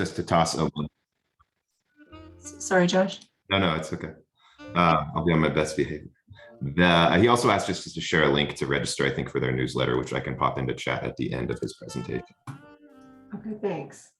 Just to toss open. Sorry, Josh. No, it's okay. I'll be on my best behavior. He also asked just to share a link to register, I think, for their newsletter, which I can pop into chat at the end of his presentation. Okay, thanks.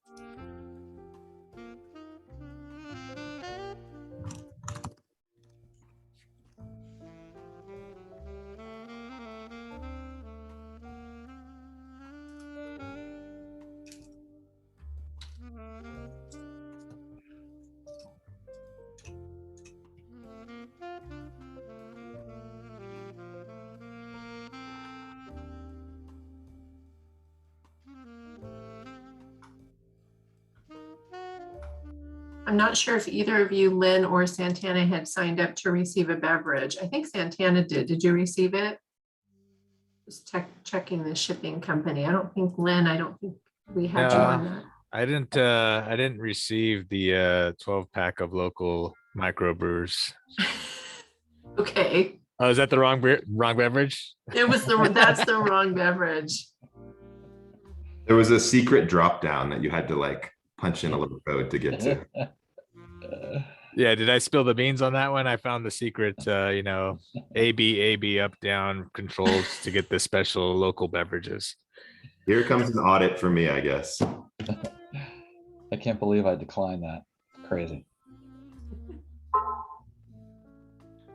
I'm not sure if either of you, Lynn or Santana, had signed up to receive a beverage. I think Santana did. Did you receive it? Just checking the shipping company. I don't think we had you on that. I didn't receive the 12-pack of local microbrewers. Okay. Oh, is that the wrong beverage? That's the wrong beverage. There was a secret drop down that you had to like punch in a little code to get to. Yeah, did I spill the beans on that one? I found the secret, AB, up, down controls to get the special local beverages. Here comes an audit for me, I guess. I can't believe I declined that. Crazy.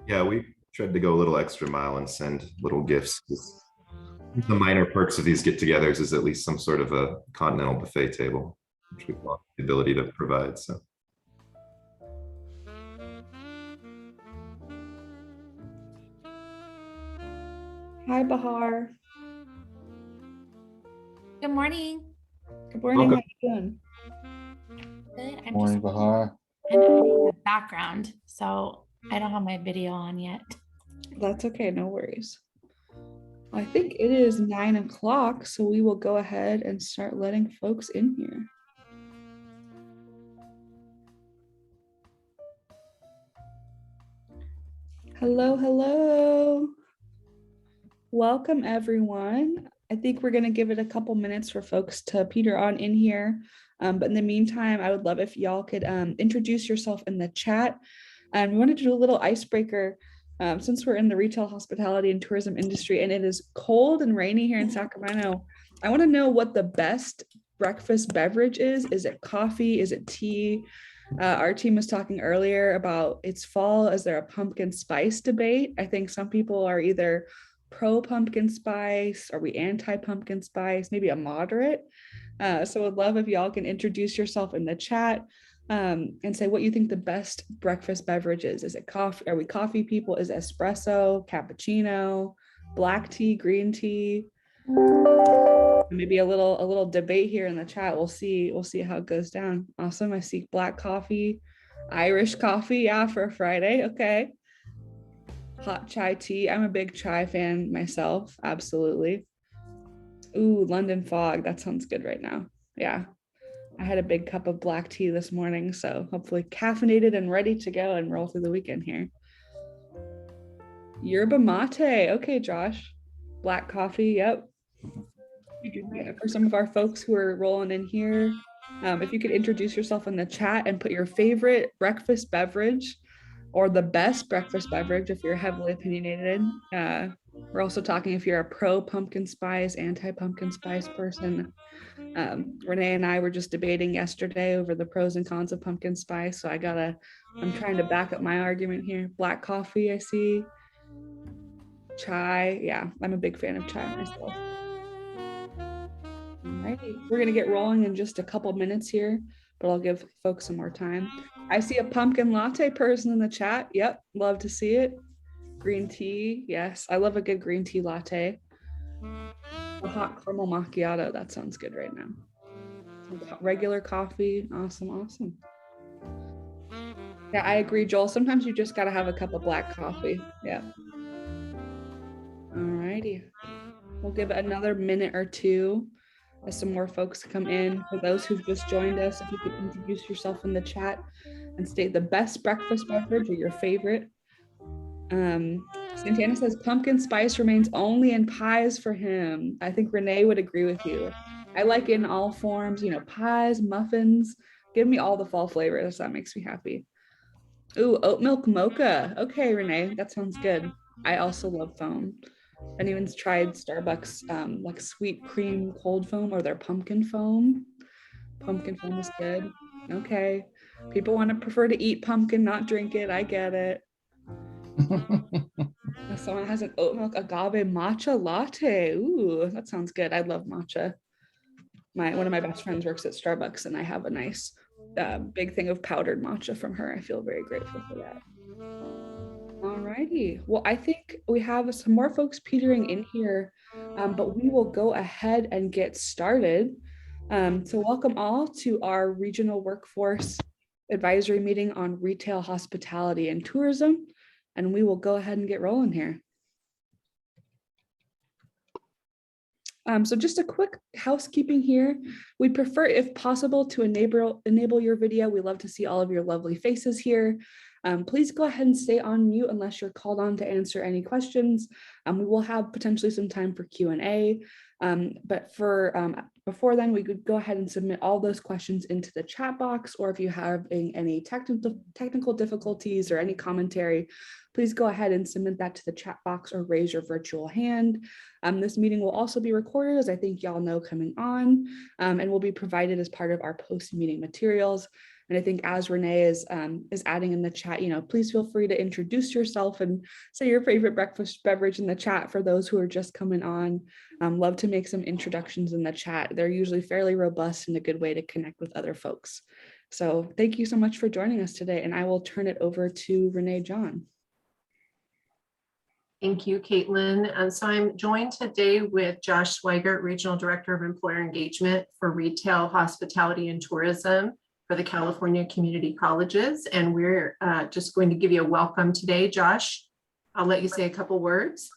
Yeah, we tried to go a little extra mile and send little gifts. The minor perks of these get-togethers is at least some sort of a continental buffet table, which we've got the ability to provide. So. Hi, Bahar. Good morning. Good morning. Welcome. How you doing? Good. I'm Morning, Bahar. I'm in the background, so I don't have my video on yet. That's okay. No worries. I think it is 9 o'clock, so we will go ahead and start letting folks in here. Hello, hello. Welcome, everyone. I think we're going to give it a couple minutes for folks to peter on in here. But in the meantime, I would love if y'all could introduce yourself in the chat. And we wanted to do a little icebreaker since we're in the retail, hospitality, and tourism industry, and it is cold and rainy here in Sacramento. I want to know what the best breakfast beverage is. Is it coffee? Is it tea? Our team was talking earlier about it's fall. Is there a pumpkin spice debate? I think some people are either pro pumpkin spice. Are we anti pumpkin spice? Maybe a moderate. So I'd love if y'all can introduce yourself in the chat and say what you think the best breakfast beverage is. Is it coffee? Are we coffee people? Is it espresso, cappuccino, black tea, green tea? Maybe a little debate here in the chat. We'll see how it goes down. Awesome. I see black coffee, Irish coffee. Yeah, for a Friday. Okay. Hot chai tea. I'm a big chai fan myself. Absolutely. Ooh, London fog. That sounds good right now. Yeah. I had a big cup of black tea this morning, so hopefully caffeinated and ready to go and roll through the weekend here. Yerba mate. Okay, Josh. Black coffee. Yep. For some of our folks who are rolling in here, if you could introduce yourself in the chat and put your favorite breakfast beverage or the best breakfast beverage if you're heavily opinionated. We're also talking if you're a pro pumpkin spice, anti pumpkin spice person. Renee and I were just debating yesterday over the pros and cons of pumpkin spice. So I'm trying to back up my argument here. Black coffee, I see. Chai. Yeah, I'm a big fan of chai myself. Alrighty, we're gonna get rolling in just a couple minutes here, but I'll give folks some more time. I see a pumpkin latte person in the chat. Yep, love to see it. Green tea, yes, I love a good green tea latte. A hot caramel macchiato, that sounds good right now. Regular coffee, awesome. Yeah, I agree, Joel. Sometimes you just gotta have a cup of black coffee. Yeah. Alrighty, we'll give it another minute or two as some more folks come in. For those who've just joined us, if you could introduce yourself in the chat and state the best breakfast beverage or your favorite. Santana says pumpkin spice remains only in pies for him. I think Renee would agree with you. I like in all forms, pies, muffins. Give me all the fall flavors. That makes me happy. Ooh, oat milk mocha. Okay, Renee, that sounds good. I also love foam. Anyone's tried Starbucks like sweet cream cold foam or their pumpkin foam? Pumpkin foam is good. Okay. People want to prefer to eat pumpkin, not drink it. I get it. Someone has an oat milk agave matcha latte. Ooh, that sounds good. I love matcha. One of my best friends works at Starbucks, and I have a nice big thing of powdered matcha from her. I feel very grateful for that. All righty. Well, I think we have some more folks petering in here, but we will go ahead and get started. So welcome all to our regional workforce advisory meeting on retail, hospitality, and tourism. And we will go ahead and get rolling here. So just a quick housekeeping here. We prefer, if possible, to enable your video. We love to see all of your lovely faces here. Please go ahead and stay on mute unless you're called on to answer any questions. We will have potentially some time for Q&A. But before then, we could go ahead and submit all those questions into the chat box, or if you have any technical difficulties or any commentary, please go ahead and submit that to the chat box or raise your virtual hand. This meeting will also be recorded, as I think y'all know coming on, and will be provided as part of our post-meeting materials. And I think as Renee is adding in the chat, please feel free to introduce yourself and say your favorite breakfast beverage in the chat for those who are just coming on. Love to make some introductions in the chat. They're usually fairly robust and a good way to connect with other folks. So thank you so much for joining us today, and I will turn it over to Renee John. Thank you, Caitlin. And so I'm joined today with Josh Swigert, Regional Director of Employer Engagement for Retail, Hospitality, and Tourism for the California Community Colleges. And we're just going to give you a welcome today. Josh, I'll let you say a couple words.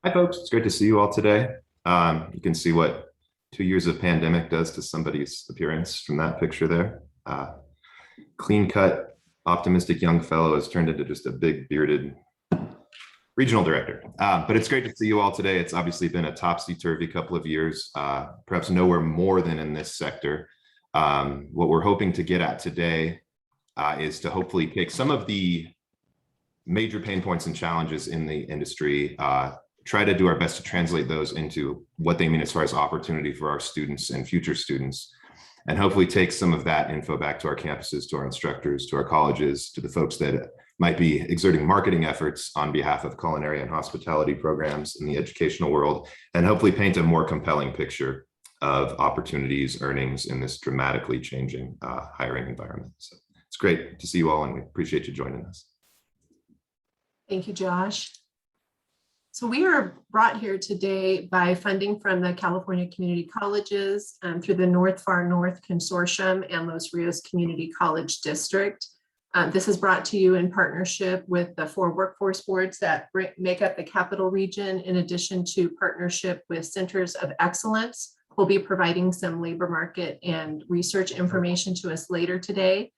Hi, folks. It's great to see you all today. You can see what 2 years of pandemic does to somebody's appearance from that picture there. Clean-cut, optimistic young fellow has turned into just a big bearded regional director. But it's great to see you all today. It's obviously been a topsy-turvy couple of years, perhaps nowhere more than in this sector. What we're hoping to get at today is to hopefully take some of the major pain points and challenges in the industry, try to do our best to translate those into what they mean as far as opportunity for our students and future students, and hopefully take some of that info back to our campuses, to our instructors, to our colleges, to the folks that might be exerting marketing efforts on behalf of culinary and hospitality programs in the educational world, and hopefully paint a more compelling picture of opportunities, earnings in this dramatically changing hiring environment. So it's great to see you all, and we appreciate you joining us. Thank you, Josh. So we are brought here today by funding from the California Community Colleges through the North Far North Consortium and Los Rios Community College District. This is brought to you in partnership with the 4 workforce boards that make up the Capital Region, in addition to partnership with Centers of Excellence. We'll be providing some labor market and research information to us later today.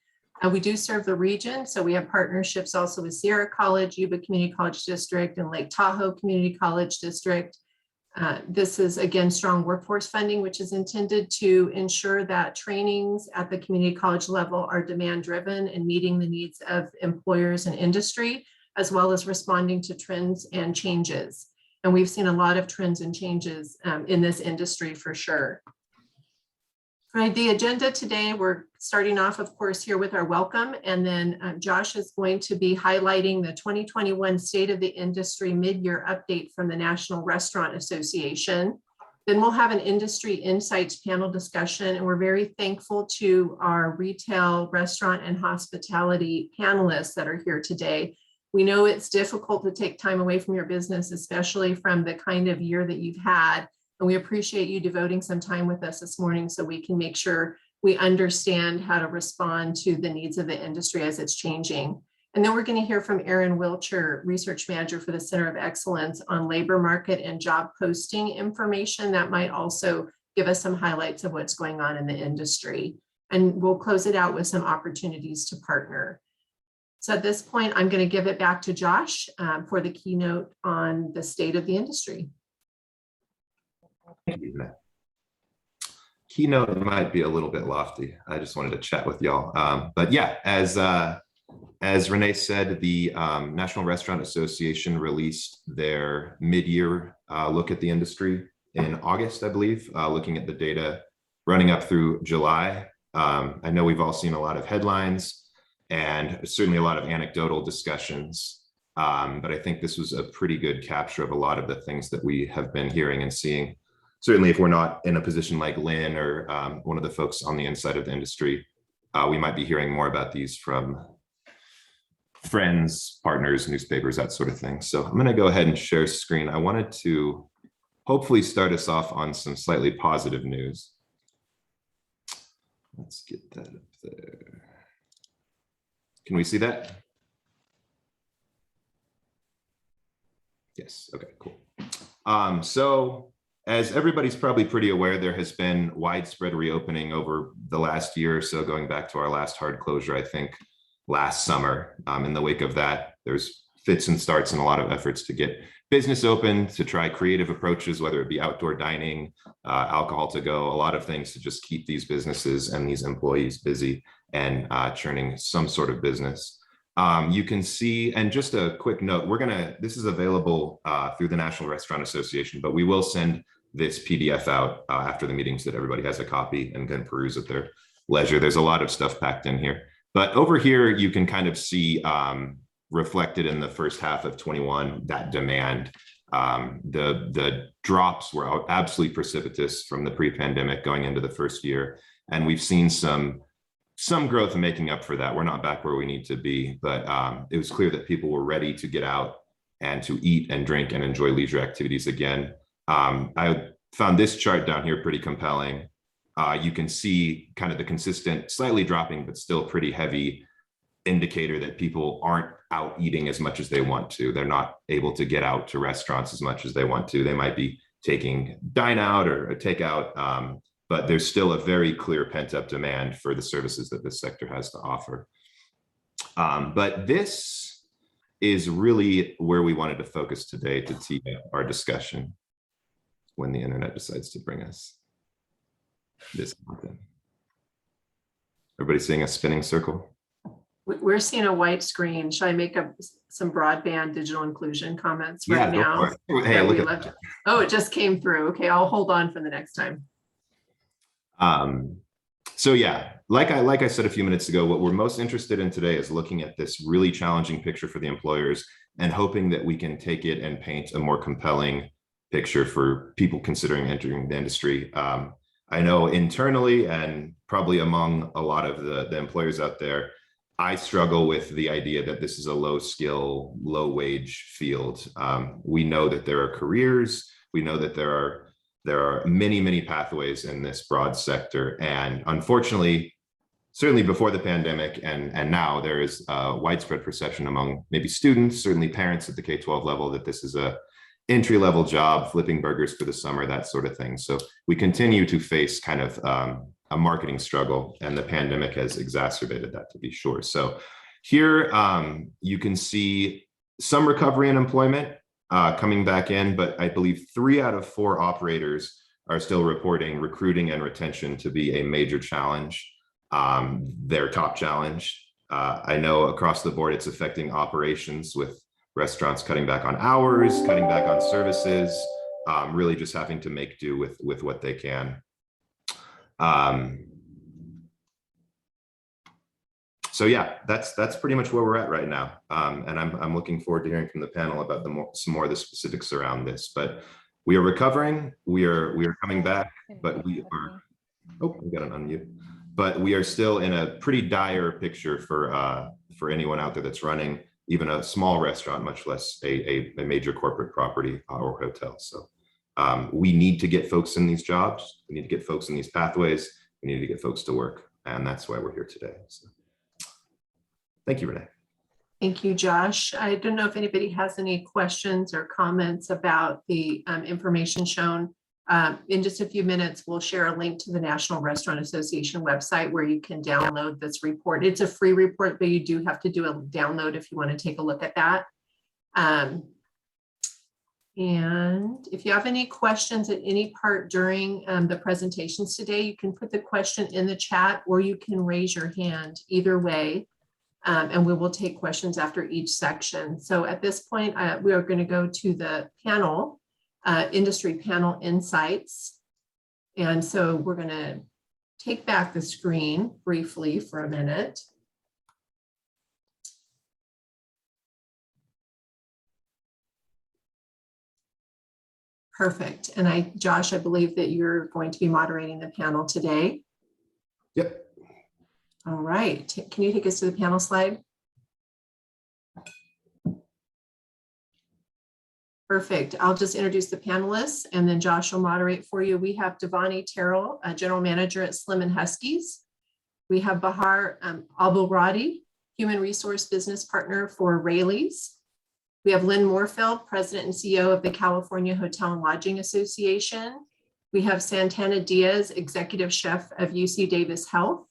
We do serve the region, so we have partnerships also with Sierra College, Yuba Community College District, and Lake Tahoe Community College District. This is, again, strong workforce funding, which is intended to ensure that trainings at the community college level are demand-driven and meeting the needs of employers and industry, as well as responding to trends and changes. And we've seen a lot of trends and changes in this industry for sure. For the agenda today, we're starting off, of course, here with our welcome, and then Josh is going to be highlighting the 2021 State of the Industry Mid-Year Update from the National Restaurant Association. Then we'll have an Industry Insights panel discussion, and we're very thankful to our retail, restaurant, and hospitality panelists that are here today. We know it's difficult to take time away from your business, especially from the kind of year that you've had. And we appreciate you devoting some time with us this morning so we can make sure we understand how to respond to the needs of the industry as it's changing. And then we're going to hear from Erin Wilcher, Research Manager for the Center of Excellence, on labor market and job posting information that might also give us some highlights of what's going on in the industry. And we'll close it out with some opportunities to partner. So at this point, I'm going to give it back to Josh for the keynote on the state of the industry. keynote might be a little bit lofty. I just wanted to chat with y'all. But yeah, as Renee said, the National Restaurant Association released their mid-year look at the industry in August, I believe, looking at the data running up through July. I know we've all seen a lot of headlines and certainly a lot of anecdotal discussions, but I think this was a pretty good capture of a lot of the things that we have been hearing and seeing. Certainly if we're not in a position like Lynne or one of the folks on the inside of the industry, we might be hearing more about these from friends, partners, newspapers, that sort of thing. So I'm going to go ahead and share screen. I wanted to hopefully start us off on some slightly positive news. Let's get that up there. Can we see that? Yes, okay, cool. So as everybody's probably pretty aware, there has been widespread reopening over the last year or so, going back to our last hard closure, I think, last summer. In the wake of that, there's fits and starts and a lot of efforts to get business open, to try creative approaches, whether it be outdoor dining, alcohol to go, a lot of things to just keep these businesses and these employees busy and churning some sort of business. You can see, and just a quick note, this is available through the National Restaurant Association, but we will send this PDF out after the meeting so that everybody has a copy and can peruse at their leisure. There's a lot of stuff packed in here. But over here, you can kind of see reflected in the first half of 21, that demand. The drops were absolutely precipitous from the pre-pandemic going into the first year. And we've seen some growth making up for that. We're not back where we need to be, but it was clear that people were ready to get out and to eat and drink and enjoy leisure activities again. I found this chart down here pretty compelling. You can see kind of the consistent, slightly dropping, but still pretty heavy indicator that people aren't out eating as much as they want to. They're not able to get out to restaurants as much as they want to. They might be taking dine out or a takeout, but there's still a very clear pent-up demand for the services that this sector has to offer. But this is really where we wanted to focus today to tee up our discussion when the internet decides to bring us this content. Everybody seeing a spinning circle? We're seeing a white screen. Should I make up some broadband digital inclusion comments right now? Hey, look at that. Oh, it just came through. Okay, I'll hold on for the next time. So yeah, like I said a few minutes ago, what we're most interested in today is looking at this really challenging picture for the employers and hoping that we can take it and paint a more compelling picture for people considering entering the industry. I know internally and probably among a lot of the employers out there, I struggle with the idea that this is a low skill, low wage field. We know that there are careers. We know that there are many, many pathways in this broad sector. And unfortunately, certainly before the pandemic and now, there is a widespread perception among maybe students, certainly parents at the K-12 level, that this is a entry-level job, flipping burgers for the summer, that sort of thing. So we continue to face kind of a marketing struggle, and the pandemic has exacerbated that, to be sure. So here you can see some recovery in employment coming back in, but I believe 3 out of 4 operators are still reporting recruiting and retention to be a major challenge, their top challenge. I know across the board it's affecting operations, with restaurants cutting back on hours, cutting back on services, really just having to make do with what they can. So yeah, that's pretty much where we're at right now. And I'm looking forward to hearing from the panel about some more of the specifics around this, but we are recovering, we are coming back, but we are, oh, we got an unmute, but we are still in a pretty dire picture for anyone out there that's running even a small restaurant, much less a major corporate property or hotel. So we need to get folks in these jobs. We need to get folks in these pathways. We need to get folks to work. And that's why we're here today. So thank you, Renee. Thank you, Josh. I don't know if anybody has any questions or comments about the information shown. In just a few minutes, we'll share a link to the National Restaurant Association website where you can download this report. It's a free report, but you do have to do a download if you want to take a look at that. And if you have any questions at any part during the presentations today, you can put the question in the chat or you can raise your hand either way. And we will take questions after each section. So at this point, we are going to go to the panel, industry panel insights. And so we're going to take back the screen briefly for a minute. Perfect. And Josh, I believe that you're going to be moderating the panel today. Yep. All right. Can you take us to the panel slide? Perfect. I'll just introduce the panelists and then Josh will moderate for you. We have Devani Terrell, a general manager at Slim & Huskies. We have Bahar Abulradi, human resource business partner for Rayleigh's. We have Lynne Morfeld, president and CEO of the California Hotel and Lodging Association. We have Santana Diaz, executive chef of UC Davis Health.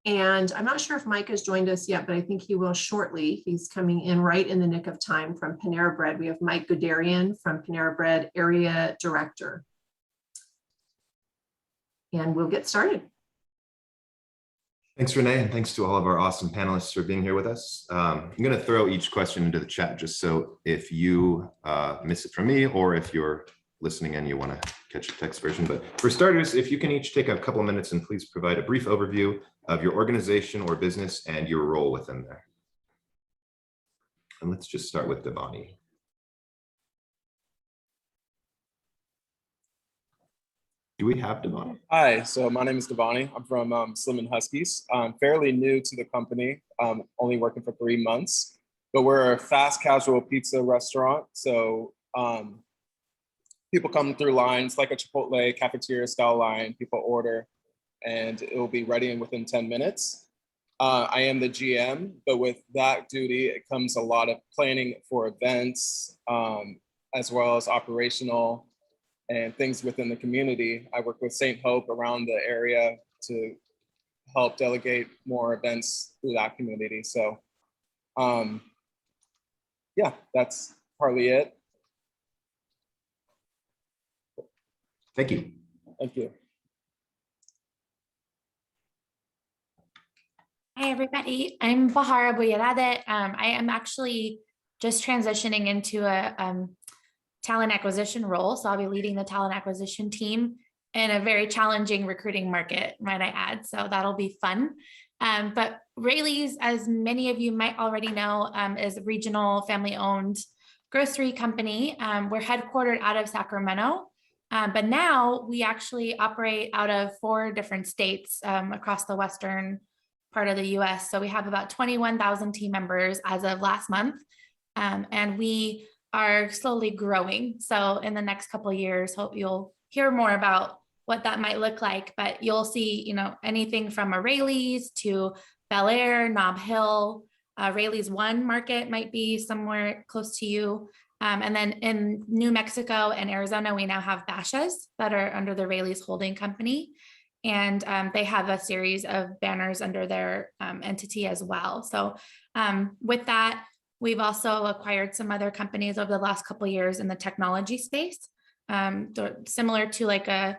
And I'm not sure if Mike has joined us yet, but I think he will shortly. He's coming in right in the nick of time from Panera Bread. We have Mike Guderian from Panera Bread, area director. And we'll get started. Thanks, Renee, and thanks to all of our awesome panelists for being here with us. I'm going to throw each question into the chat just so if you miss it from me or if you're listening and you want to catch the text version. But for starters, if you can each take a couple of minutes and please provide a brief overview of your organization or business and your role within there. And let's just start with Devani. Do we have Devani? Hi, so my name is Devani. I'm from Slim & Huskies. I'm fairly new to the company, only working for 3 months, but we're a fast casual pizza restaurant. So people come through lines like a Chipotle cafeteria style line, people order and it will be ready in within 10 minutes. I am the GM, but with that duty, it comes a lot of planning for events, as well as operational and things within the community. I work with St. Hope around the area to help delegate more events through that community. So yeah, that's partly it. Thank you. Thank you. Hi, everybody. I'm Bahar Abulradi. I am actually just transitioning into a talent acquisition role. So I'll be leading the talent acquisition team in a very challenging recruiting market, might I add. So that'll be fun. But Rayleigh's, as many of you might already know, is a regional family-owned grocery company. We're headquartered out of Sacramento, but now we actually operate out of 4 different states across the western part of the US. So we have about 21,000 team members as of last month. And we are slowly growing. So in the next couple of years, hope you'll hear more about what that might look like, but you'll see, anything from a Rayleigh's to Bel Air, Nob Hill, Rayleigh's one market might be somewhere close to you. And then in New Mexico and Arizona, we now have Bashas that are under the Rayleigh's holding company. And they have a series of banners under their entity as well. So with that, we've also acquired some other companies over the last couple of years in the technology space, similar to like a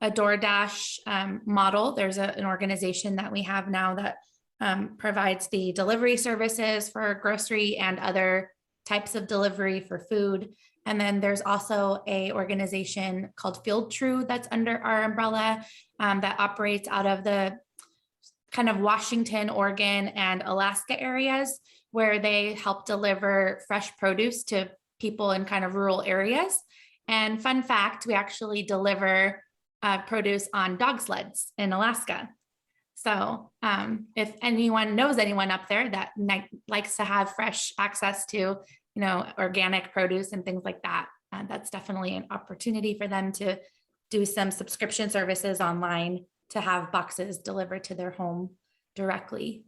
DoorDash model. There's an organization that we have now that provides the delivery services for grocery and other types of delivery for food. And then there's also an organization called Field True that's under our umbrella that operates out of the kind of Washington, Oregon, and Alaska areas, where they help deliver fresh produce to people in kind of rural areas. And fun fact, we actually deliver produce on dog sleds in Alaska. So if anyone knows anyone up there that likes to have fresh access to, organic produce and things like that, that's definitely an opportunity for them to do some subscription services online to have boxes delivered to their home directly.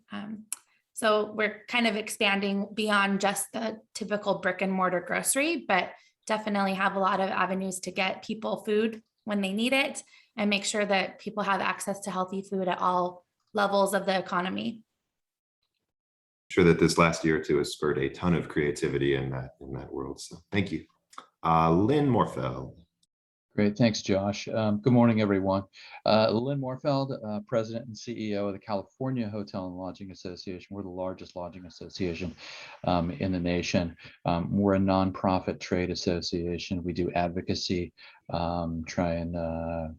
So we're kind of expanding beyond just the typical brick and mortar grocery, but definitely have a lot of avenues to get people food when they need it and make sure that people have access to healthy food at all levels of the economy. Sure that this last year or two has spurred a ton of creativity in that world. So thank you. Lynne Morfeld. Great, thanks, Josh. Good morning, everyone. Lynne Morfeld, President and CEO of the California Hotel and Lodging Association. We're the largest lodging association in the nation. We're a nonprofit trade association. We do advocacy, try and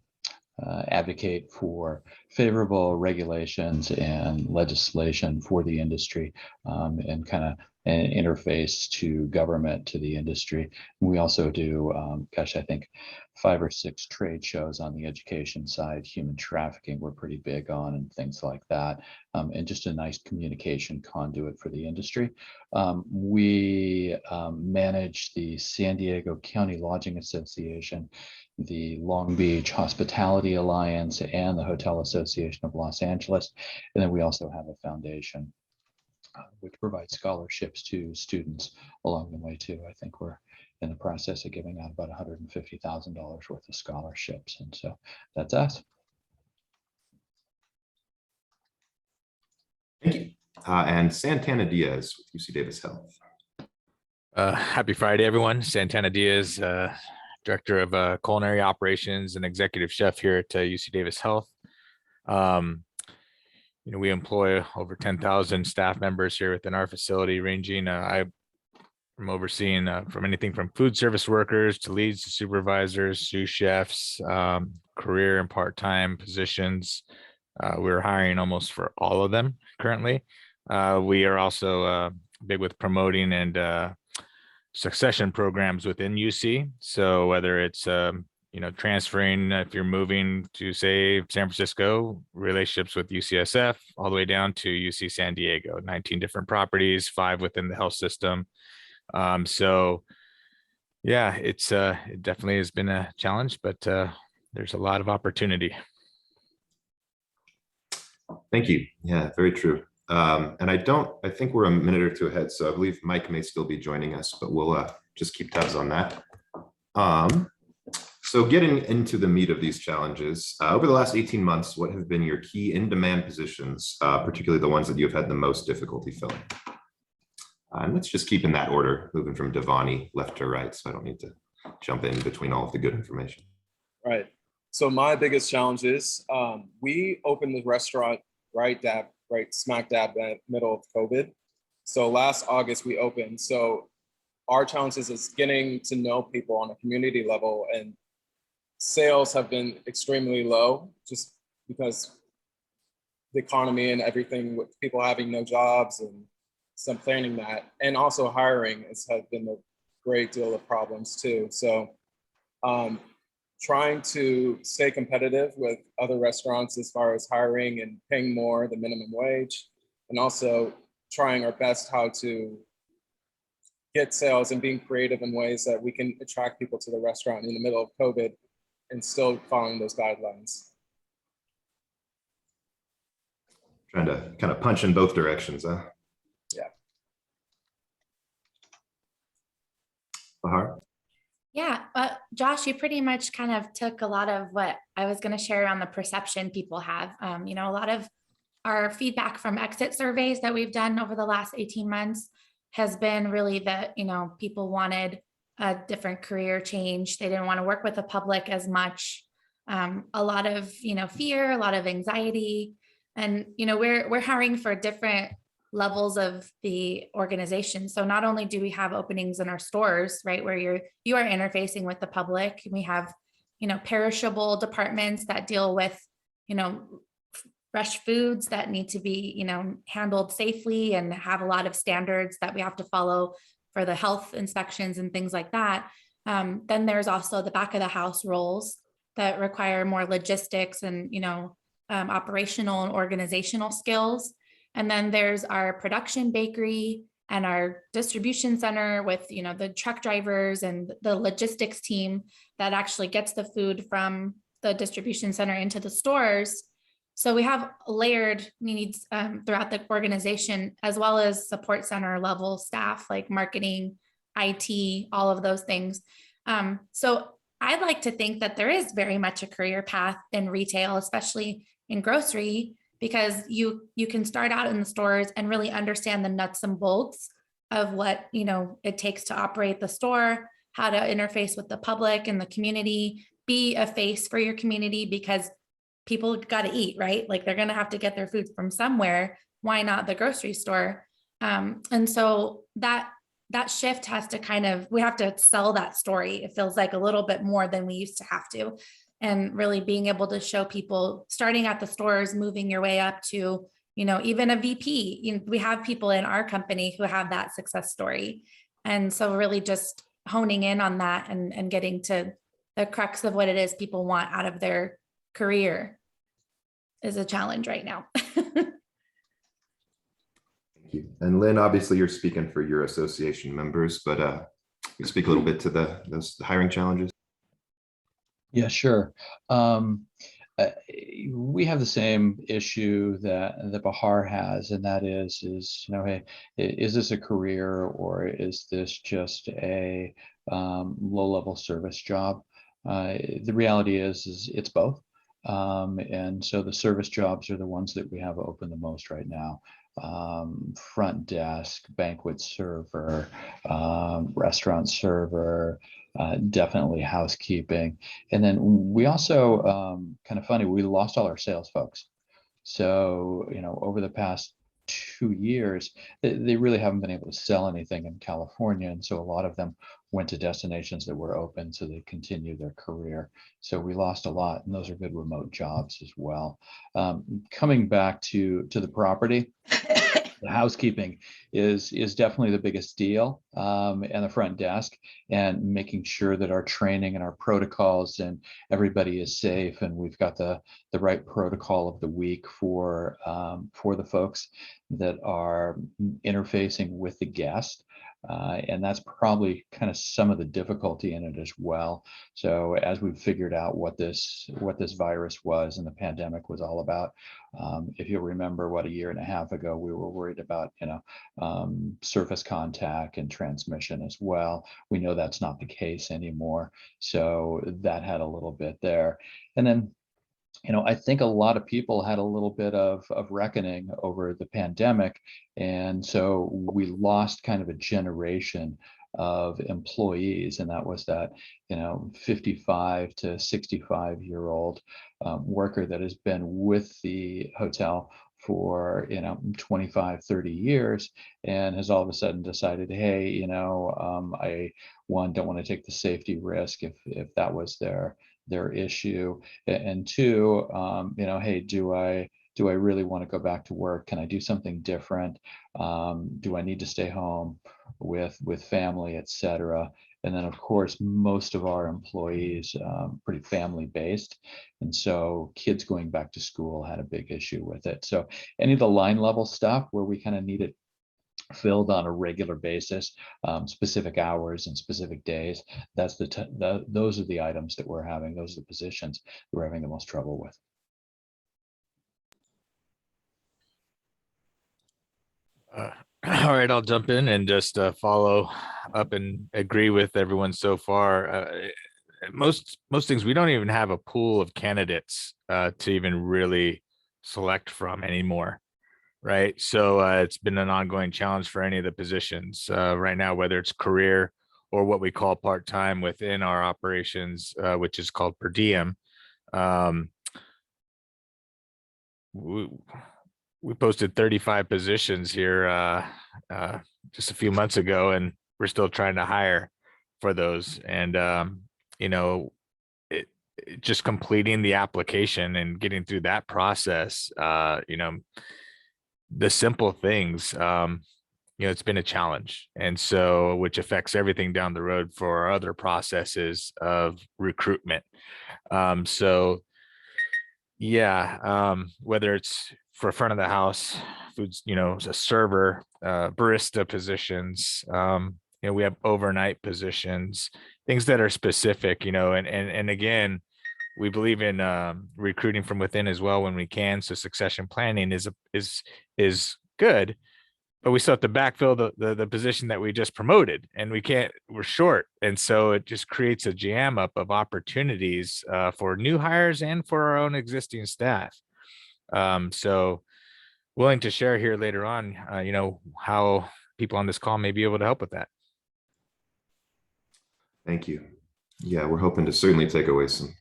advocate for favorable regulations and legislation for the industry, and kind of an interface to government, to the industry. We also do, gosh, I think 5 or 6 trade shows on the education side. Human trafficking we're pretty big on, and things like that, and just a nice communication conduit for the industry. We manage the San Diego County Lodging Association, the Long Beach Hospitality Alliance, and the Hotel Association of Los Angeles. And then we also have a foundation which provides scholarships to students along the way too. I think we're in the process of giving out about $150,000 worth of scholarships. And so that's us. Thank you. And Santana Diaz with UC Davis Health. Happy Friday, everyone. Santana Diaz, Director of Culinary Operations and Executive Chef here at UC Davis Health. We employ over 10,000 staff members here within our facility, ranging, I'm overseeing from anything from food service workers to leads to supervisors, sous chefs, career and part-time positions. We're hiring almost for all of them currently. We are also big with promoting and succession programs within UC. So whether it's transferring, if you're moving to, say, San Francisco, relationships with UCSF, all the way down to UC San Diego, 19 different properties, 5 within the health system. So yeah, it definitely has been a challenge, but there's a lot of opportunity. Thank you. Yeah, very true. And I think we're a minute or two ahead, so I believe Mike may still be joining us, but we'll just keep tabs on that. So getting into the meat of these challenges, over the last 18 months, what have been your key in-demand positions, particularly the ones that you've had the most difficulty filling? And let's just keep in that order, moving from Devani left to right, so I don't need to jump in between all of the good information. Right. So my biggest challenge is we opened the restaurant right smack dab in the middle of COVID. So last August we opened. So our challenge is getting to know people on a community level, and sales have been extremely low just because the economy and everything, with people having no jobs and some planning that, and also hiring has been a great deal of problems too. So trying to stay competitive with other restaurants as far as hiring and paying more the minimum wage, and also trying our best how to get sales and being creative in ways that we can attract people to the restaurant in the middle of COVID and still following those guidelines. Trying to kind of punch in both directions, huh? Yeah. Bahar? Yeah, Josh, you pretty much kind of took a lot of what I was going to share on the perception people have. A lot of our feedback from exit surveys that we've done over the last 18 months has been really that, people wanted a different career change. They didn't want to work with the public as much. A lot of, fear, a lot of anxiety. And, we're hiring for different levels of the organization. So not only do we have openings in our stores, right, where you are interfacing with the public, we have, perishable departments that deal with, fresh foods that need to be, handled safely and have a lot of standards that we have to follow for the health inspections and things like that. Then there's also the back of the house roles that require more logistics and, operational and organizational skills. And then there's our production bakery and our distribution center with, the truck drivers and the logistics team that actually gets the food from the distribution center into the stores. So we have layered needs throughout the organization, as well as support center level staff like marketing, IT, all of those things. So I'd like to think that there is very much a career path in retail, especially in grocery, because you can start out in the stores and really understand the nuts and bolts of what it takes to operate the store, how to interface with the public and the community, be a face for your community, because people got to eat, right? Like they're going to have to get their food from somewhere. Why not the grocery store? And so that shift has to we have to sell that story. It feels like a little bit more than we used to have to. And really being able to show people, starting at the stores, moving your way up to, even a VP. We have people in our company who have that success story. And so really just honing in on that and getting to the crux of what it is people want out of their career is a challenge right now. Thank you. And Lynn, obviously you're speaking for your association members, but you speak a little bit to those hiring challenges. Yeah, sure. We have the same issue that Bahar has, and that is, hey, is this a career or is this just a low-level service job? The reality is it's both. And so the service jobs are the ones that we have open the most right now. Front desk, banquet server, restaurant server, definitely housekeeping. And then we also, kind of funny, we lost all our sales folks. So, over the past 2 years, they really haven't been able to sell anything in California. And so a lot of them went to destinations that were open so they continue their career. So we lost a lot, and those are good remote jobs as well. Coming back to the property, the housekeeping is definitely the biggest deal, and the front desk, and making sure that our training and our protocols and everybody is safe, and we've got the right protocol of the week for the folks that are interfacing with the guest. And that's probably kind of some of the difficulty in it as well. So as we've figured out what this virus was and the pandemic was all about, if you'll remember, a year and a half ago, we were worried about surface contact and transmission as well. We know that's not the case anymore. So that had a little bit there. And then I think a lot of people had a little bit of reckoning over the pandemic. And so we lost kind of a generation of employees. And that was that, 55 to 65-year-old worker that has been with the hotel for 25, 30 years, and has all of a sudden decided, hey, I don't want to take the safety risk if that was their issue, and two, hey, do I really want to go back to work? Can I do something different? Do I need to stay home with family, etc.? And then, of course, most of our employees pretty family based, and so kids going back to school had a big issue with it. So any of the line level stuff where we kind of need it filled on a regular basis, specific hours and specific days, that's those are the items that we're having. Those are the positions we're having the most trouble with. All right, I'll jump in and just follow up and agree with everyone so far. Most things, we don't even have a pool of candidates to even really select from anymore. Right. So it's been an ongoing challenge for any of the positions right now, whether it's career or what we call part-time within our operations, which is called per diem. We posted 35 positions here just a few months ago, and we're still trying to hire for those. And, just completing the application and getting through that process, the simple things, it's been a challenge. And so, which affects everything down the road for our other processes of recruitment. So yeah, whether it's for front of the house foods, a server, barista positions, we have overnight positions, things that are specific, and again, we believe in recruiting from within as well when we can. So succession planning is good, but we still have to backfill the position that we just promoted, and we're short. And so it just creates a jam up of opportunities for new hires and for our own existing staff. So willing to share here later on, how people on this call may be able to help with that. Thank you. Yeah, we're hoping to certainly take away some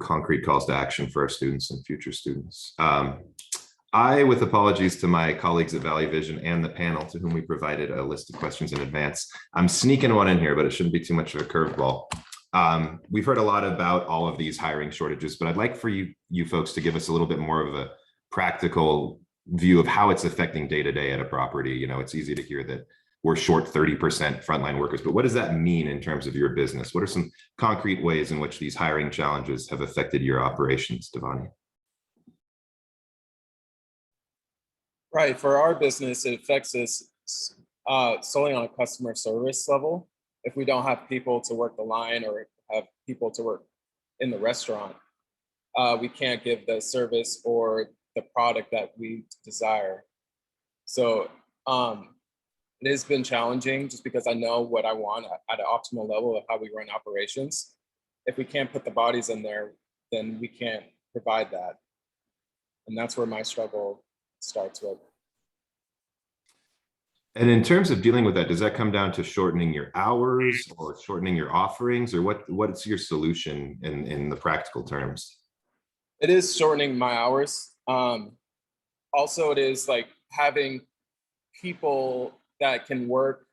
concrete calls to action for our students and future students. I, with apologies to my colleagues at Valley Vision and the panel to whom we provided a list of questions in advance, I'm sneaking one in here, but it shouldn't be too much of a curveball. We've heard a lot about all of these hiring shortages, but I'd like for you folks to give us a little bit more of a practical view of how it's affecting day to day at a property. You know, it's easy to hear that we're short 30% frontline workers, but what does that mean in terms of your business? What are some concrete ways in which these hiring challenges have affected your operations, Devani? Right, for our business, it affects us solely on a customer service level. If we don't have people to work the line or have people to work in the restaurant, we can't give the service or the product that we desire. So it has been challenging just because I know what I want at an optimal level of how we run operations. If we can't put the bodies in there, then we can't provide that. And that's where my struggle starts with. And in terms of dealing with that, does that come down to shortening your hours or shortening your offerings, or what's your solution in the practical terms? It is shortening my hours. Also, it is like having people that can work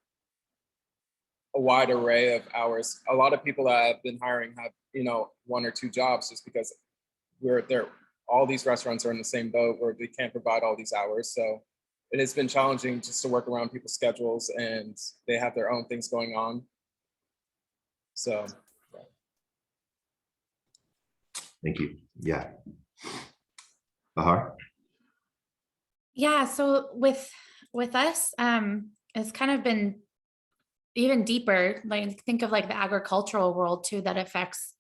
a wide array of hours. A lot of people that I've been hiring have, you know, 1 or 2 jobs just because we're there. All these restaurants are in the same boat where they can't provide all these hours. So it has been challenging just to work around people's schedules, and they have their own things going on. So. Thank you. Yeah. Bahar? Yeah, so with us, it's kind of been even deeper. Like think of like the agricultural world too, that affects,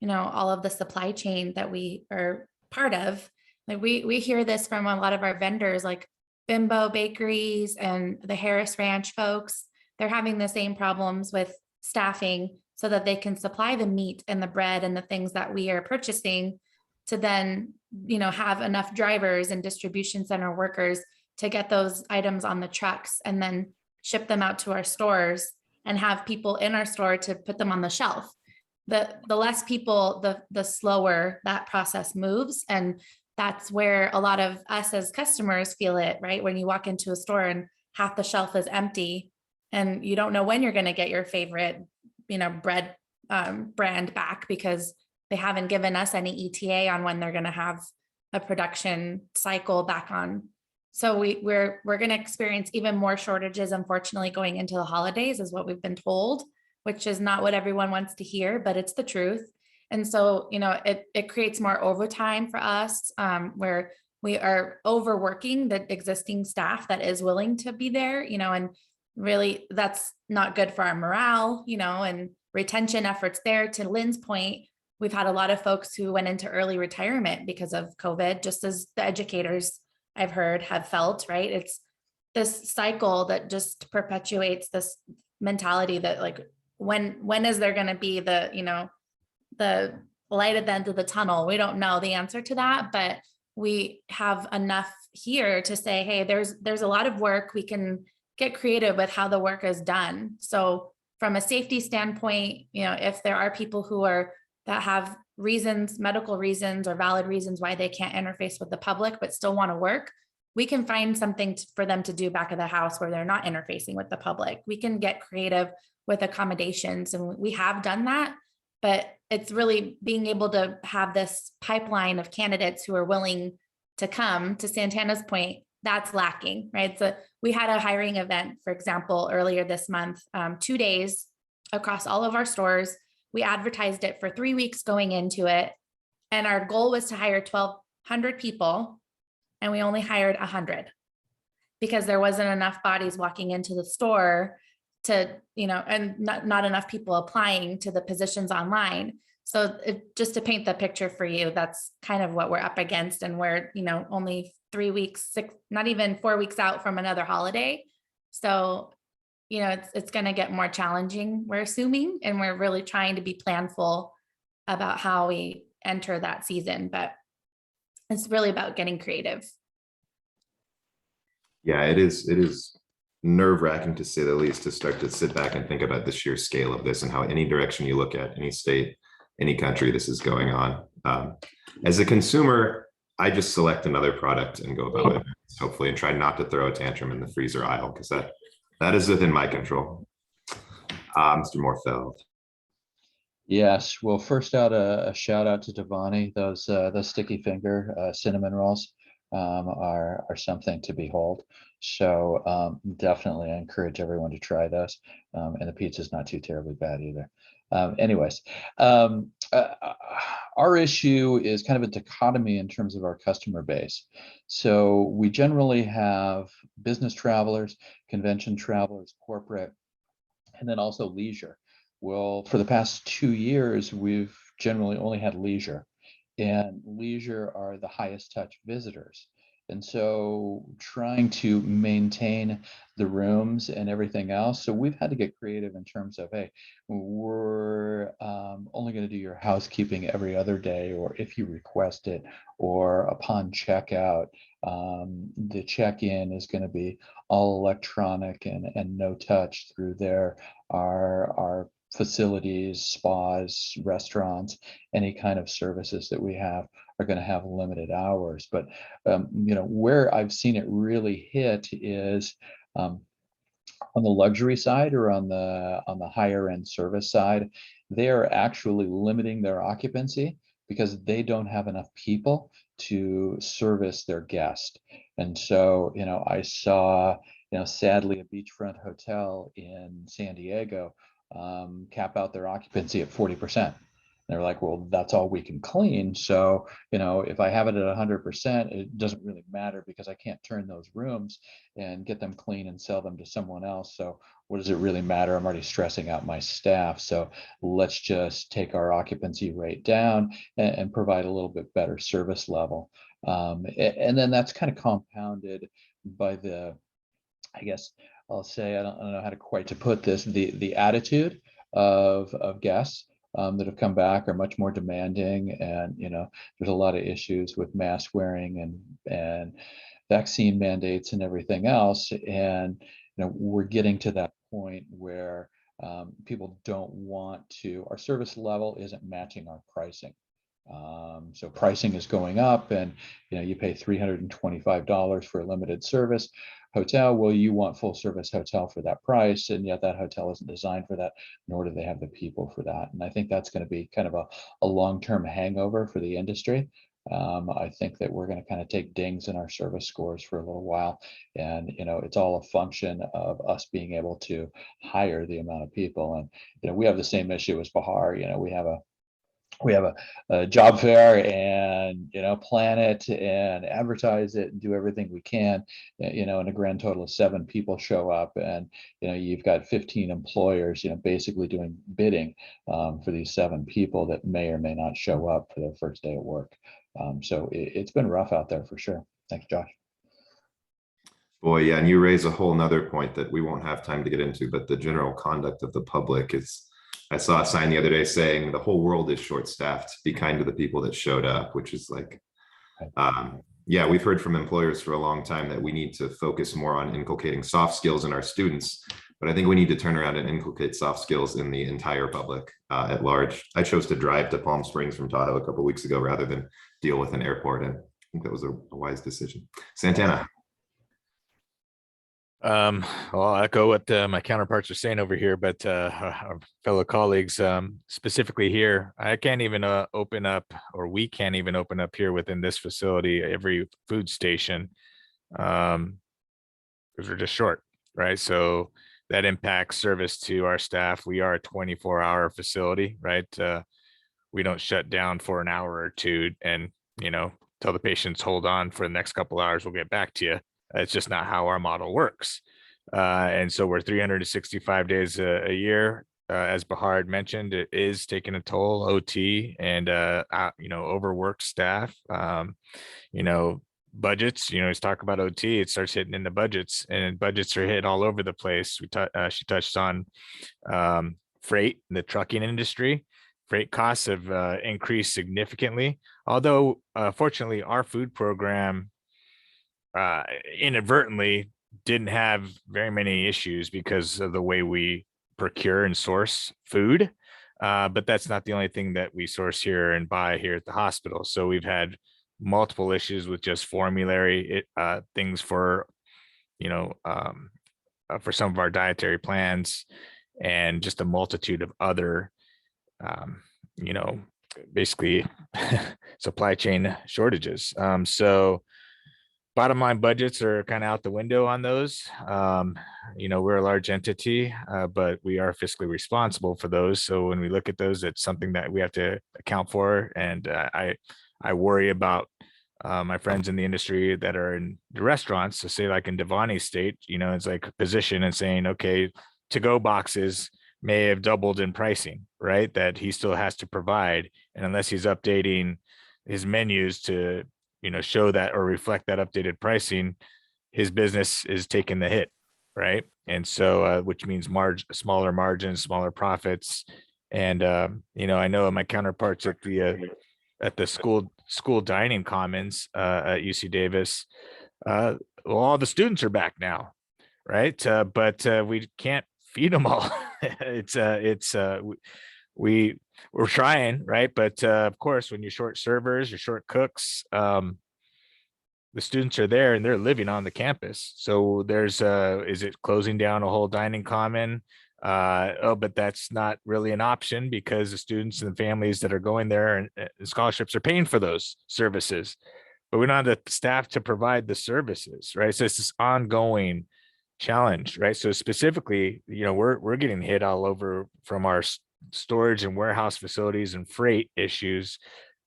you know, all of the supply chain that we are part of. Like we hear this from a lot of our vendors, like Bimbo Bakeries and the Harris Ranch folks. They're having the same problems with staffing so that they can supply the meat and the bread and the things that we are purchasing to then, you know, have enough drivers and distribution center workers to get those items on the trucks and then ship them out to our stores and have people in our store to put them on the shelf. The less people, the slower that process moves. And that's where a lot of us as customers feel it, right? When you walk into a store and half the shelf is empty and you don't know when you're going to get your favorite, you know, bread brand back because they haven't given us any ETA on when they're going to have a production cycle back on. So we're going to experience even more shortages, unfortunately, going into the holidays is what we've been told, which is not what everyone wants to hear, but it's the truth. And so, you know, it creates more overtime for us where we are overworking the existing staff that is willing to be there, you know, and really that's not good for our morale, you know, and retention efforts there. To Lynne's point, we've had a lot of folks who went into early retirement because of COVID, just as the educators I've heard have felt, right? It's this cycle that just perpetuates this mentality that like, when is there going to be the, you know, the light at the end of the tunnel? We don't know the answer to that, but we have enough here to say, hey, there's a lot of work. We can get creative with how the work is done. So from a safety standpoint, you know, if there are people that have reasons, medical reasons or valid reasons why they can't interface with the public, but still want to work, we can find something for them to do back of the house where they're not interfacing with the public. We can get creative with accommodations, and we have done that, but it's really being able to have this pipeline of candidates who are willing to come. To Santana's point, that's lacking, right? So we had a hiring event, for example, earlier this month, 2 days across all of our stores. We advertised it for 3 weeks going into it. And our goal was to hire 1,200 people. And we only hired 100 because there wasn't enough bodies walking into the store to, you know, and not enough people applying to the positions online. So just to paint the picture for you, that's kind of what we're up against. And we're, you know, only 3 weeks, not even 4 weeks out from another holiday. So, you know, it's going to get more challenging, we're assuming, and we're really trying to be planful about how we enter that season, but it's really about getting creative. Yeah, it is nerve-wracking to say the least to start to sit back and think about the sheer scale of this and how any direction you look at, any state, any country, this is going on. As a consumer, I just select another product and go about my business, hopefully, and try not to throw a tantrum in the freezer aisle, because that is within my control. Mr. Morfeld. Yes, well, first out a shout out to Devani. Those sticky finger cinnamon rolls are something to behold. So definitely I encourage everyone to try those. And the pizza's not too terribly bad either. Anyways, our issue is kind of a dichotomy in terms of our customer base. So we generally have business travelers, convention travelers, corporate, and then also leisure. Well, for the past 2 years, we've generally only had leisure, and leisure are the highest touch visitors. And so trying to maintain the rooms and everything else. So we've had to get creative in terms of, hey, we're only going to do your housekeeping every other day, or if you request it, or upon checkout, the check-in is going to be all electronic and no touch through there. Our facilities, spas, restaurants, any kind of services that we have are going to have limited hours. But where I've seen it really hit is on the luxury side, or on the higher end service side. They are actually limiting their occupancy because they don't have enough people to service their guests. And so, I saw, sadly, a beachfront hotel in San Diego cap out their occupancy at 40%. They're like, well, that's all we can clean. So, if I have it at 100%, it doesn't really matter because I can't turn those rooms and get them clean and sell them to someone else. So what does it really matter? I'm already stressing out my staff. So let's just take our occupancy rate down and provide a little bit better service level. And then that's kind of compounded by I guess I'll say, I don't know how to quite to put this, the attitude of guests that have come back are much more demanding. And, there's a lot of issues with mask wearing and vaccine mandates and everything else. And, we're getting to that point where people don't want to, our service level isn't matching our pricing. So pricing is going up, and you pay $325 for a limited service hotel. Well, you want full service hotel for that price, and yet that hotel isn't designed for that, nor do they have the people for that. And I think that's going to be kind of a long-term hangover for the industry. I think that we're going to kind of take dings in our service scores for a little while, and it's all a function of us being able to hire the amount of people. And we have the same issue as Bahar. We have a job fair, and plan it and advertise it and do everything we can, and a grand total of 7 people show up, and you've got 15 employers basically doing bidding for these 7 people that may or may not show up for their first day of work. So it's been rough out there for sure. Thanks, Josh. Boy, yeah, and you raise a whole nother point that we won't have time to get into, but the general conduct of the public is, I saw a sign the other day saying the whole world is short-staffed. Be kind to the people that showed up, which is like, yeah, we've heard from employers for a long time that we need to focus more on inculcating soft skills in our students, but I think we need to turn around and inculcate soft skills in the entire public at large. I chose to drive to Palm Springs from Tahoe a couple of weeks ago rather than deal with an airport, and I think that was a wise decision. Santana. Well, I'll echo what my counterparts are saying over here, but our fellow colleagues, specifically here, I can't even open up, or we can't even open up here within this facility, every food station, because we're just short, right? So that impacts service to our staff. We are a 24-hour facility, right? We don't shut down for an hour or two and, tell the patients, hold on for the next couple hours, we'll get back to you. It's just not how our model works. And so we're 365 days a year. As Bahar mentioned, it is taking a toll, OT and, overworked staff, budgets, let's talk about OT, it starts hitting in the budgets, and budgets are hit all over the place. She touched on freight, the trucking industry. Freight costs have increased significantly, although fortunately our food program inadvertently didn't have very many issues because of the way we procure and source food. But that's not the only thing that we source here and buy here at the hospital. So we've had multiple issues with just formulary things for, for some of our dietary plans, and just a multitude of other, basically supply chain shortages. So bottom line budgets are kind of out the window on those. We're a large entity, but we are fiscally responsible for those. So when we look at those, it's something that we have to account for. And I worry about my friends in the industry that are in the restaurants. So say like in Devani's state, it's like a position and saying, okay, to-go boxes may have doubled in pricing, right? That he still has to provide. And unless he's updating his menus to, show that or reflect that updated pricing, his business is taking the hit, right? And so, which means smaller margins, smaller profits. And, I know my counterparts at the school dining commons at UC Davis, all the students are back now, right? But we can't feed them all. We're trying, right? But of course, when you're short servers, you're short cooks, the students are there and they're living on the campus. So there's is it closing down a whole dining common? But that's not really an option because the students and the families that are going there and scholarships are paying for those services, but we don't have the staff to provide the services, right? So it's this ongoing challenge, right? So specifically, we're getting hit all over from our storage and warehouse facilities and freight issues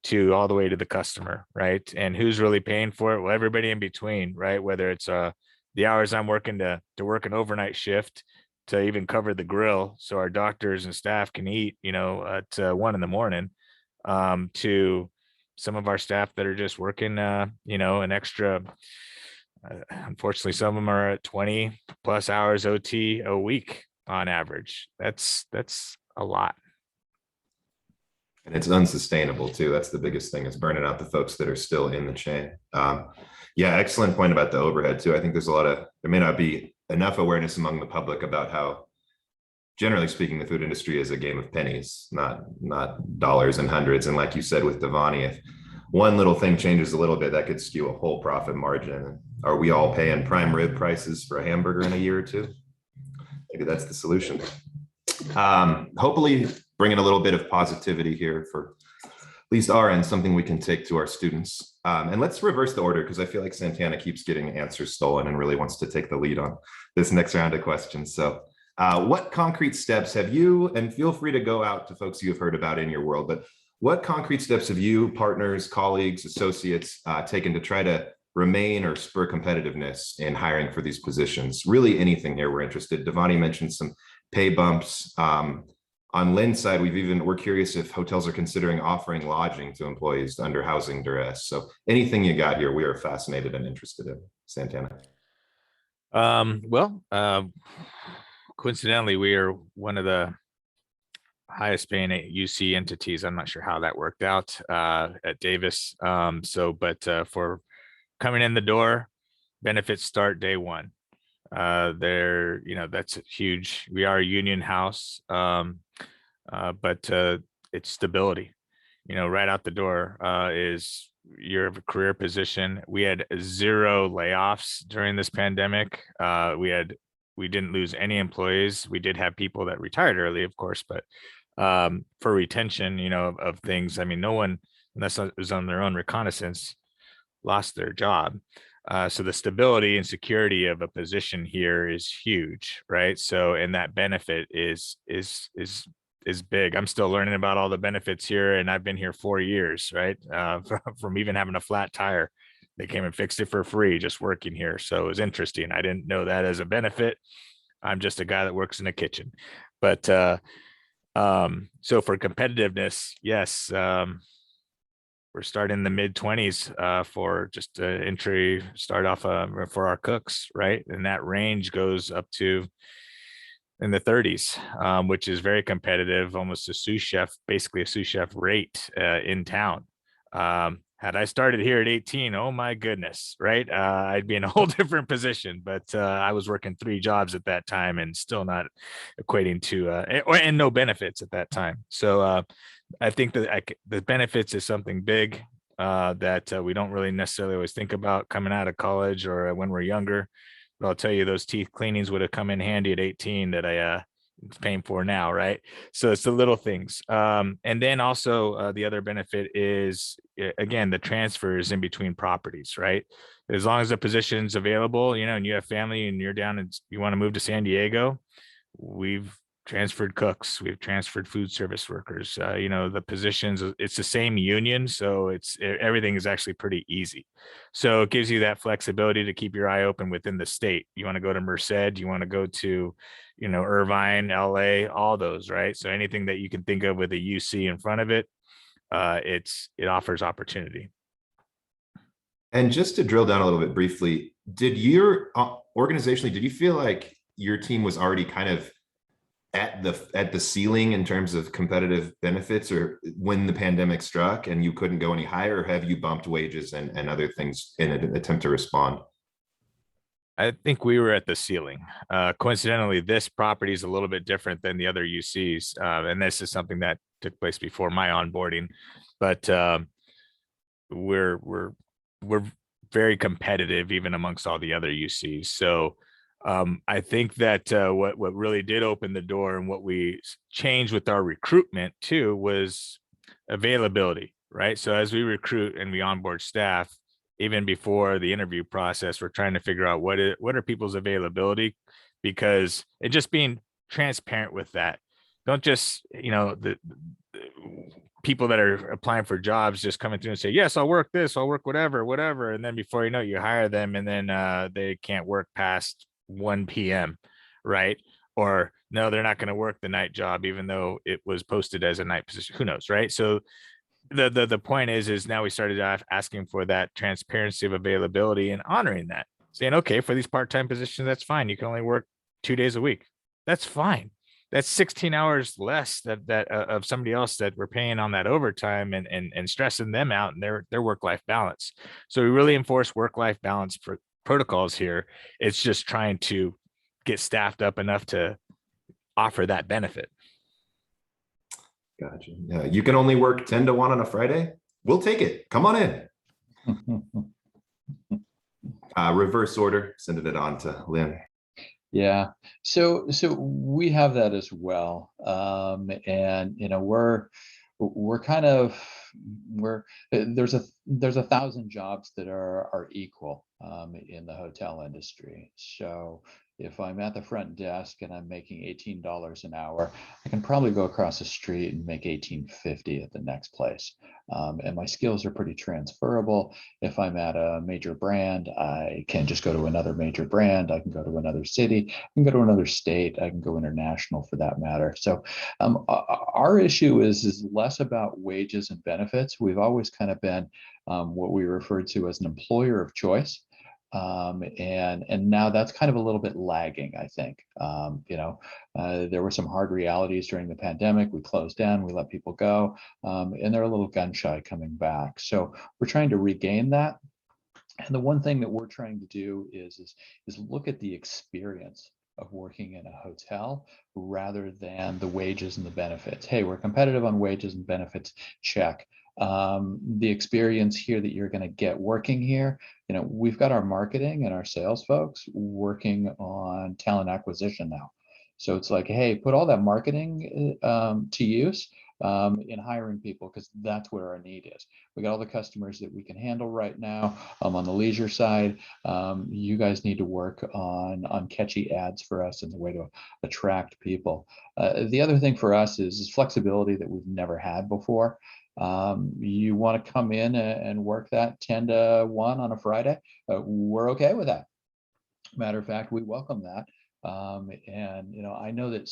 to all the way to the customer, right? And who's really paying for it? Well, everybody in between, right? Whether it's the hours I'm working to work an overnight shift to even cover the grill so our doctors and staff can eat, at 1 a.m, to some of our staff that are just working, an extra. Unfortunately, some of them are at 20 plus hours OT a week on average. That's a lot. And it's unsustainable too. That's the biggest thing, is burning out the folks that are still in the chain. Yeah, excellent point about the overhead too. I think there may not be enough awareness among the public about how, generally speaking, the food industry is a game of pennies, not dollars and hundreds. And like you said with Devani, if one little thing changes a little bit, that could skew a whole profit margin. Are we all paying prime rib prices for a hamburger in a year or two? Maybe that's the solution. Hopefully bringing a little bit of positivity here for at least our end, something we can take to our students. And let's reverse the order, because I feel like Santana keeps getting answers stolen and really wants to take the lead on this next round of questions. So what concrete steps have you, and feel free to go out to folks you've heard about in your world, but what concrete steps have you, partners, colleagues, associates, taken to try to remain or spur competitiveness in hiring for these positions? Really anything here we're interested. Devani mentioned some pay bumps. On Lynne's side, we're curious if hotels are considering offering lodging to employees under housing duress. So anything you got here, we are fascinated and interested in. Santana. Coincidentally, we are one of the highest paying UC entities. I'm not sure how that worked out at Davis. But for coming in the door, benefits start day one. That's huge. We are a union house, but it's stability. Right out the door is your career position. We had 0 layoffs during this pandemic. We didn't lose any employees. We did have people that retired early, of course, but for retention, of things, I mean, no one, unless it was on their own reconnaissance, lost their job. So the stability and security of a position here is huge, right? So, and that benefit is big. I'm still learning about all the benefits here, and I've been here 4 years, right? From even having a flat tire, they came and fixed it for free just working here. So it was interesting. I didn't know that as a benefit. I'm just a guy that works in a kitchen. But so for competitiveness, yes, we're starting in the mid-20s for just entry start off for our cooks, right? And that range goes up to in the 30s, which is very competitive, almost a sous chef, basically a sous chef rate in town. Had I started here at 18, oh my goodness, right? I'd be in a whole different position, but I was working 3 jobs at that time and still not equating to, and no benefits at that time. So I think that the benefits is something big that we don't really necessarily always think about coming out of college or when we're younger. But I'll tell you, those teeth cleanings would have come in handy at 18 that I paying for now, right? So it's the little things. And then also the other benefit is, again, the transfers in between properties, right? As long as the position's available, you know, and you have family and you're down and you want to move to San Diego, we've transferred cooks, we've transferred food service workers, you know, the positions, it's the same union. So everything is actually pretty easy. So it gives you that flexibility to keep your eye open within the state. You want to go to Merced, you want to go to, you know, Irvine, LA, all those, right? So anything that you can think of with a UC in front of it, it offers opportunity. And just to drill down a little bit briefly, did your organizationally, did you feel like your team was already kind of at the ceiling in terms of competitive benefits, or when the pandemic struck and you couldn't go any higher, or have you bumped wages and other things in an attempt to respond? I think we were at the ceiling. Coincidentally, this property is a little bit different than the other UCs. And this is something that took place before my onboarding, but we're very competitive even amongst all the other UCs. So I think that what really did open the door and what we changed with our recruitment too was availability, right? So as we recruit and we onboard staff, even before the interview process, we're trying to figure out what are people's availability, because it just being transparent with that. Don't just, you know, the people that are applying for jobs just coming through and say, yes, I'll work this, I'll work whatever. And then before you know it, you hire them and then they can't work past 1 p.m. right? Or no, they're not going to work the night job, even though it was posted as a night position. Who knows, right? So the point is now we started asking for that transparency of availability and honoring that, saying, okay, for these part-time positions, that's fine. You can only work 2 days a week. That's fine. That's 16 hours less that of somebody else that we're paying on that overtime and stressing them out and their work-life balance. So we really enforce work-life balance for protocols here. It's just trying to get staffed up enough to offer that benefit. Gotcha. Yeah, you can only work 10 to 1 on a Friday. We'll take it. Come on in. Reverse order, sending it on to Lynn. Yeah, so we have that as well, and you know we're kind of there's 1,000 jobs that are equal in the hotel industry. So if I'm at the front desk and I'm making $18 an hour, I can probably go across the street and make $18.50 at the next place. And my skills are pretty transferable. If I'm at a major brand, I can just go to another major brand. I can go to another city. I can go to another state. I can go international for that matter. So our issue is less about wages and benefits. We've always kind of been what we refer to as an employer of choice. And now that's kind of a little bit lagging, I think. There were some hard realities during the pandemic. We closed down, we let people go, and they're a little gun shy coming back. So we're trying to regain that. And the one thing that we're trying to do is look at the experience of working in a hotel rather than the wages and the benefits. Hey, we're competitive on wages and benefits, check. The experience here that you're going to get working here, you know, we've got our marketing and our sales folks working on talent acquisition now. So it's like, hey, put all that marketing to use in hiring people, because that's where our need is. We got all the customers that we can handle right now. On the leisure side, you guys need to work on catchy ads for us and the way to attract people. The other thing for us is flexibility that we've never had before. You want to come in and work that 10 to 1 on a Friday, we're okay with that. Matter of fact, we welcome that. And you know, I know that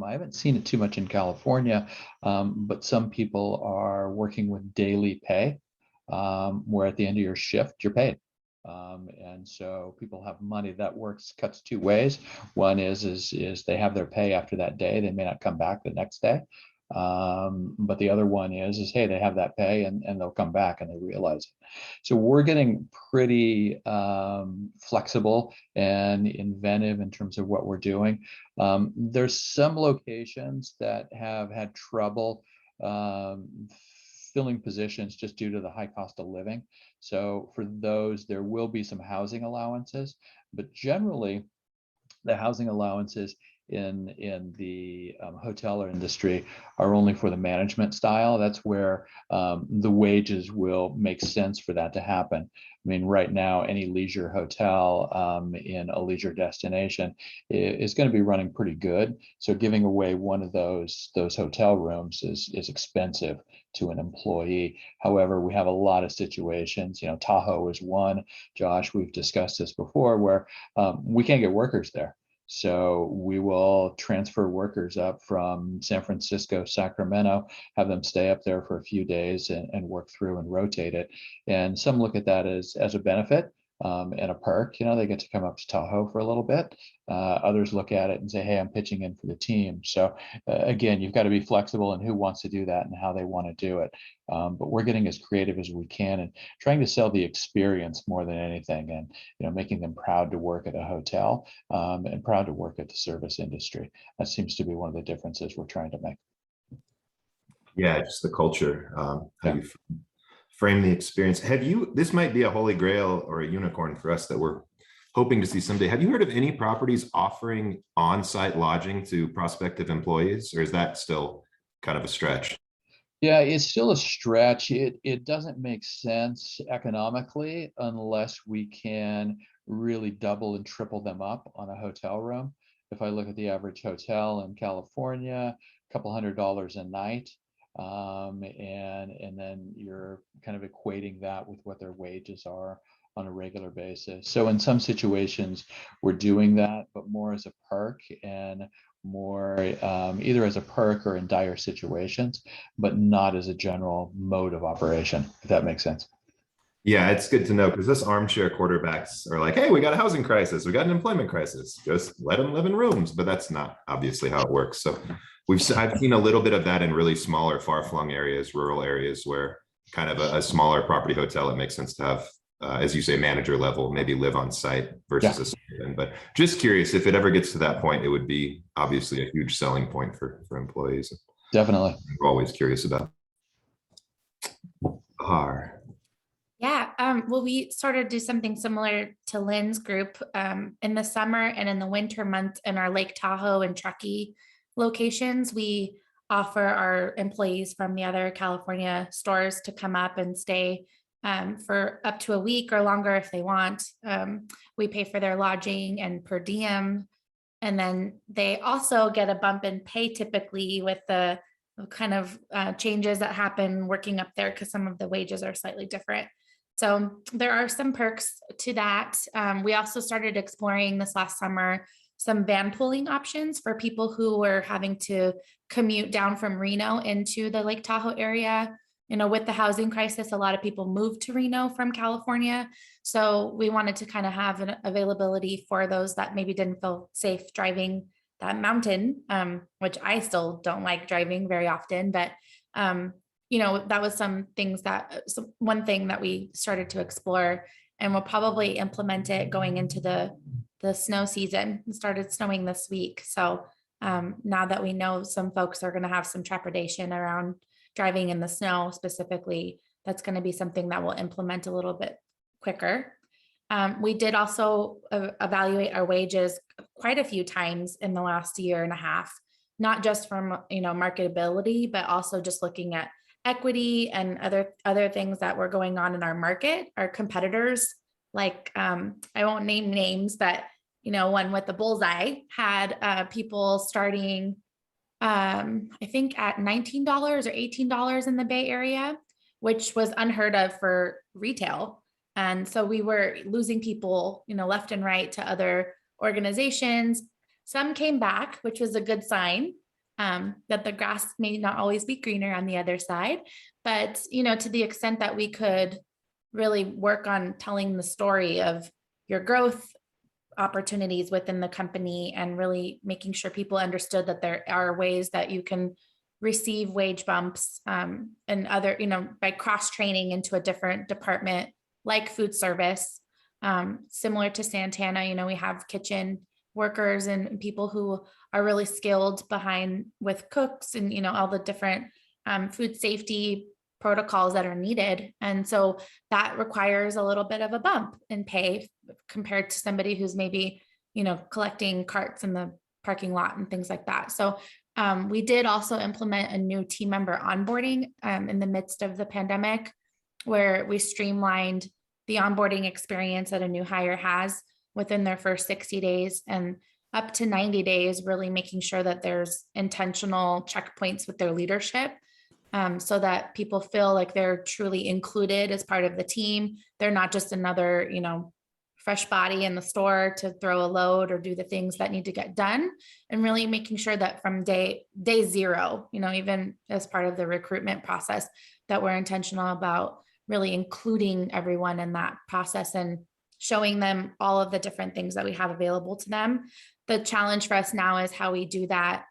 I haven't seen it too much in California, but some people are working with daily pay, where at the end of your shift you're paid. And so people have money that cuts 2 ways. One is they have their pay after that day. They may not come back the next day. But the other one is hey, they have that pay and they'll come back and they realize it. So we're getting pretty flexible and inventive in terms of what we're doing. There's some locations that have had trouble filling positions just due to the high cost of living. So for those, there will be some housing allowances, but generally the housing allowances in the hotel industry are only for the management style. That's where the wages will make sense for that to happen. I mean, right now, any leisure hotel in a leisure destination is going to be running pretty good. So giving away one of those hotel rooms is expensive to an employee. However, we have a lot of situations, you know, Tahoe is one. Josh, we've discussed this before, where we can't get workers there. So we will transfer workers up from San Francisco, Sacramento, have them stay up there for a few days and work through and rotate it. And some look at that as a benefit and a perk. You know, they get to come up to Tahoe for a little bit. Others look at it and say, hey, I'm pitching in for the team. So again, you've got to be flexible in who wants to do that and how they want to do it. But we're getting as creative as we can and trying to sell the experience more than anything, and making them proud to work at a hotel and proud to work at the service industry. That seems to be one of the differences we're trying to make. Yeah, just the culture, how you frame the experience. This might be a holy grail or a unicorn for us that we're hoping to see someday. Have you heard of any properties offering on-site lodging to prospective employees, or is that still kind of a stretch? Yeah, it's still a stretch. It doesn't make sense economically unless we can really double and triple them up on a hotel room. If I look at the average hotel in California, a couple $100 a night, and then you're kind of equating that with what their wages are on a regular basis. So in some situations, we're doing that, but more as a perk and more either as a perk or in dire situations, but not as a general mode of operation, if that makes sense. Yeah, it's good to know, because this armchair quarterbacks are like, hey, we got a housing crisis, we got an employment crisis, just let them live in rooms. But that's not obviously how it works. So I've seen a little bit of that in really smaller, far-flung areas, rural areas, where kind of a smaller property hotel, it makes sense to have, as you say, manager level, maybe live on site versus a stipend. But just curious, if it ever gets to that point, it would be obviously a huge selling point for employees. Definitely. We're always curious about. Yeah, well, we sort of do something similar to Lynne's group in the summer and in the winter months in our Lake Tahoe and Truckee locations. We offer our employees from the other California stores to come up and stay for up to a week or longer if they want. We pay for their lodging and per diem. And then they also get a bump in pay typically with the kind of changes that happen working up there, because some of the wages are slightly different. So there are some perks to that. We also started exploring this last summer some van pooling options for people who were having to commute down from Reno into the Lake Tahoe area. With the housing crisis, a lot of people moved to Reno from California. So we wanted to kind of have an availability for those that maybe didn't feel safe driving that mountain, which I still don't like driving very often, but that was one thing that we started to explore, and we'll probably implement it going into the snow season. It started snowing this week. So now that we know some folks are going to have some trepidation around driving in the snow specifically, that's going to be something that we'll implement a little bit quicker. We did also evaluate our wages quite a few times in the last year and a half, not just from marketability, but also just looking at equity and other things that were going on in our market. Our competitors, like I won't name names, but one with the bullseye had people starting I think at $19 or $18 in the Bay Area, which was unheard of for retail. And so we were losing people, left and right to other organizations. Some came back, which was a good sign that the grass may not always be greener on the other side. But, to the extent that we could really work on telling the story of your growth opportunities within the company and really making sure people understood that there are ways that you can receive wage bumps and other, by cross training into a different department like food service. Similar to Santana, we have kitchen workers and people who are really skilled behind with cooks and, all the different food safety protocols that are needed. And so that requires a little bit of a bump in pay compared to somebody who's maybe, collecting carts in the parking lot and things like that. So we did also implement a new team member onboarding in the midst of the pandemic, where we streamlined the onboarding experience that a new hire has within their first 60 days and up to 90 days, really making sure that there's intentional checkpoints with their leadership, so that people feel like they're truly included as part of the team. They're not just another, fresh body in the store to throw a load or do the things that need to get done, and really making sure that from day zero, even as part of the recruitment process, that we're intentional about really including everyone in that process and showing them all of the different things that we have available to them. The challenge for us now is how we do that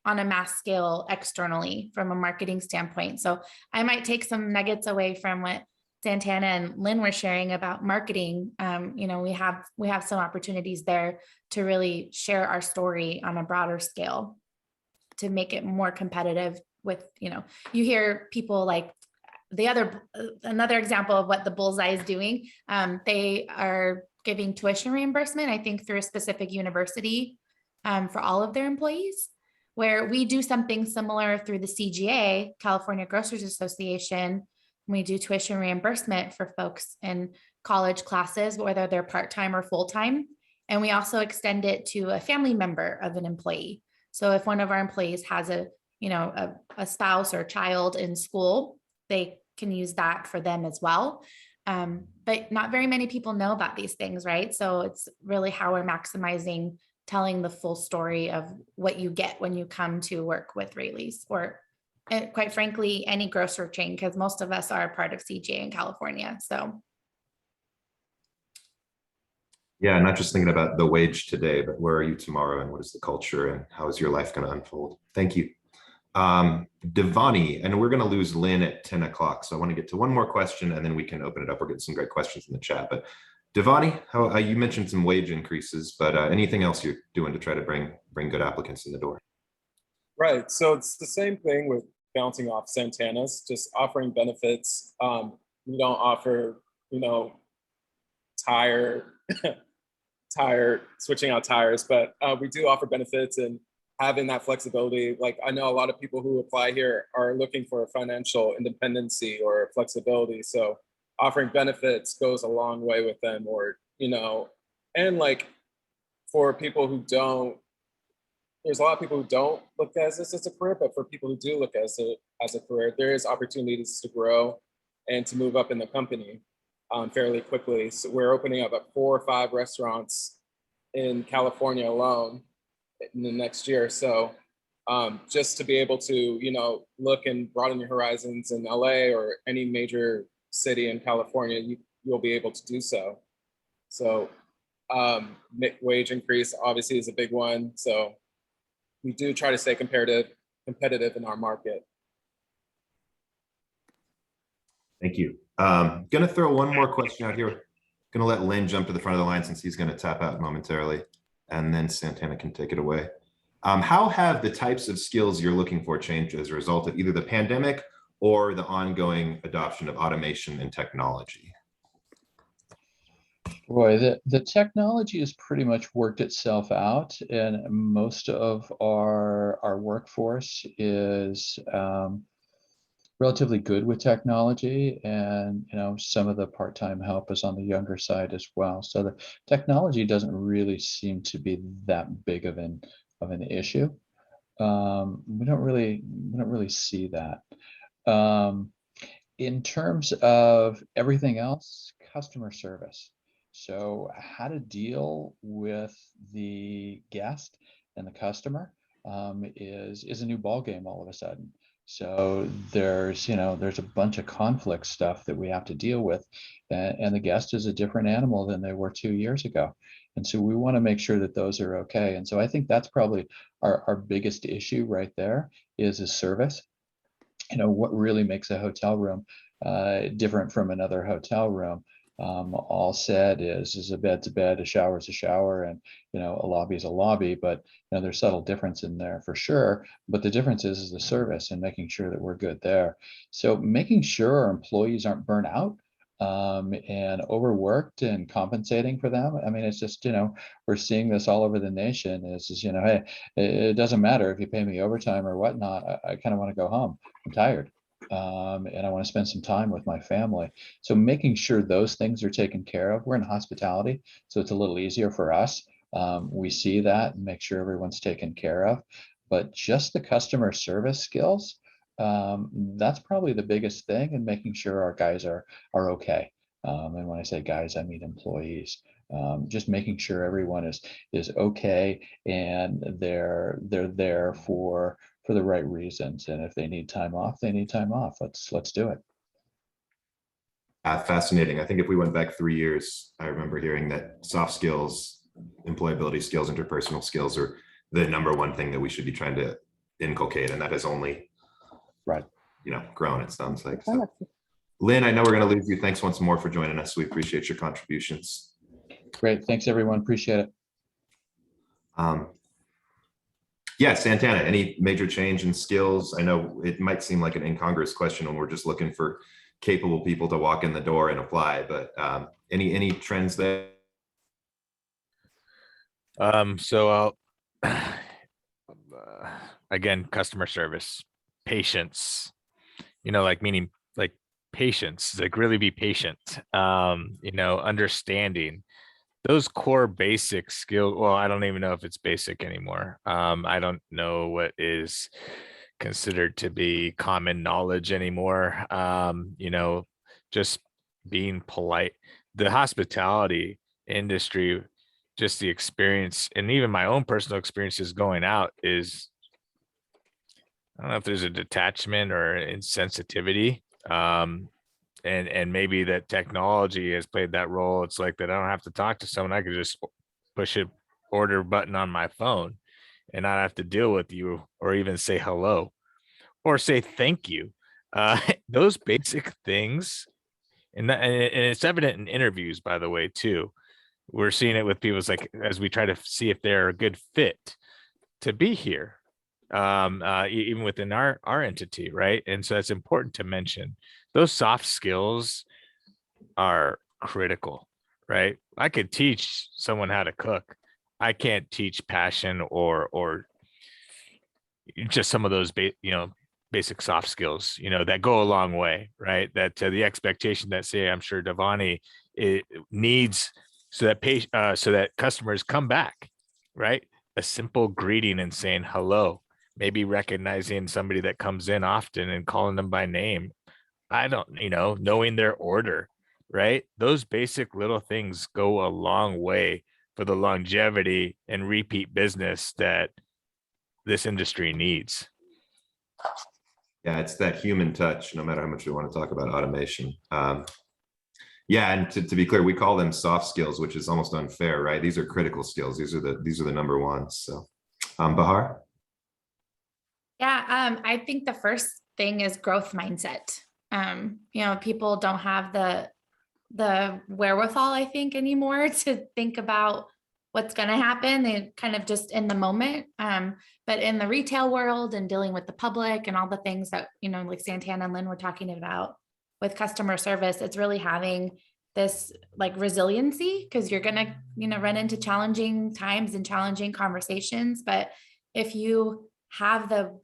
on a mass scale externally from a marketing standpoint. So I might take some nuggets away from what Santana and Lynne were sharing about marketing. We have some opportunities there to really share our story on a broader scale to make it more competitive with, you hear people like another example of what the Bullseye is doing. They are giving tuition reimbursement, I think through a specific university for all of their employees, where we do something similar through the CGA, California Grocers Association. We do tuition reimbursement for folks in college classes, whether they're part-time or full-time. And we also extend it to a family member of an employee. So if one of our employees has a spouse or child in school, they can use that for them as well. But not very many people know about these things, right? So it's really how we're maximizing telling the full story of what you get when you come to work with Rayleigh's, or quite frankly, any grocery chain, because most of us are a part of CGA in California. So. Yeah, not just thinking about the wage today, but where are you tomorrow and what is the culture and how is your life going to unfold? Thank you. Devani, and we're going to lose Lynne at 10 o'clock. So I want to get to one more question and then we can open it up. We're getting some great questions in the chat. But Devani, how you mentioned some wage increases, but anything else you're doing to try to bring good applicants in the door? Right. So it's the same thing with bouncing off Santana's, just offering benefits. We don't offer, switching out tires, but we do offer benefits and having that flexibility. Like, I know a lot of people who apply here are looking for financial independency or flexibility. So offering benefits goes a long way with them, or, and like for people who don't, there's a lot of people who don't look at this as a career, but for people who do look at it as a career, there is opportunities to grow and to move up in the company fairly quickly. So we're opening up 4 or 5 restaurants in California alone in the next year. So just to be able to, look and broaden your horizons in LA or any major city in California, you'll be able to do so. So wage increase obviously is a big one. So we do try to stay competitive in our market. Thank you. Gonna throw one more question out here. Gonna let Lynne jump to the front of the line since he's gonna tap out momentarily, and then Santana can take it away. How have the types of skills you're looking for changed as a result of either the pandemic or the ongoing adoption of automation and technology? Boy, the technology has pretty much worked itself out, and most of our workforce is relatively good with technology, and some of the part-time help is on the younger side as well. So the technology doesn't really seem to be that big of an issue. We don't really see that. In terms of everything else, customer service. So how to deal with the guest and the customer is a new ballgame all of a sudden. So there's a bunch of conflict stuff that we have to deal with, and the guest is a different animal than they were 2 years ago. And so we want to make sure that those are okay. And so I think that's probably our biggest issue right there, is service. What really makes a hotel room different from another hotel room. All said is a bed's a bed, a shower's a shower, and a lobby's a lobby. But there's subtle difference in there for sure. But the difference is the service and making sure that we're good there. So making sure our employees aren't burnt out and overworked and compensating for them. I mean, it's just we're seeing this all over the nation. It's just hey, it doesn't matter if you pay me overtime or whatnot. I kind of want to go home. I'm tired. And I want to spend some time with my family. So making sure those things are taken care of. We're in hospitality, so it's a little easier for us. We see that and make sure everyone's taken care of. But just the customer service skills, that's probably the biggest thing, and making sure our guys are okay. And when I say guys, I mean employees. Just making sure everyone is okay and they're there for the right reasons. And if they need time off, they need time off. Let's do it. Fascinating. I think if we went back 3 years, I remember hearing that soft skills, employability skills, interpersonal skills are the number one thing that we should be trying to inculcate. And that has only grown, it sounds like. So, Lynn, I know we're going to lose you. Thanks once more for joining us. We appreciate your contributions. Great. Thanks, everyone. Appreciate it. Yeah, Santana, any major change in skills? I know it might seem like an incongruous question when we're just looking for capable people to walk in the door and apply, but any trends there? So again, customer service, patience, meaning like patience, like really be patient, understanding those core basic skills. Well, I don't even know if it's basic anymore. I don't know what is considered to be common knowledge anymore. Just being polite. The hospitality industry, just the experience, and even my own personal experiences going out is, I don't know if there's a detachment or insensitivity. And maybe that technology has played that role. It's like that I don't have to talk to someone. I could just push a order button on my phone and not have to deal with you or even say hello or say thank you. Those basic things, and it's evident in interviews, by the way, too. We're seeing it with people. It's like, as we try to see if they're a good fit to be here, even within our entity, right? And so it's important to mention those soft skills are critical, right? I could teach someone how to cook. I can't teach passion or just some of those basic soft skills, that go a long way, right? That the expectation that, say, I'm sure Devani needs, so that customers come back, right? A simple greeting and saying hello, maybe recognizing somebody that comes in often and calling them by name. I don't, knowing their order, right? Those basic little things go a long way for the longevity and repeat business that this industry needs. Yeah, it's that human touch, no matter how much we want to talk about automation. Yeah, and to be clear, we call them soft skills, which is almost unfair, right? These are critical skills. These are the number ones. So, Bahar? Yeah, I think the first thing is growth mindset. People don't have the wherewithal, I think, anymore to think about what's going to happen. They kind of just in the moment. But in the retail world and dealing with the public and all the things that, like Santana and Lynne were talking about with customer service, it's really having this like resiliency, because you're going to, run into challenging times and challenging conversations. But if you have the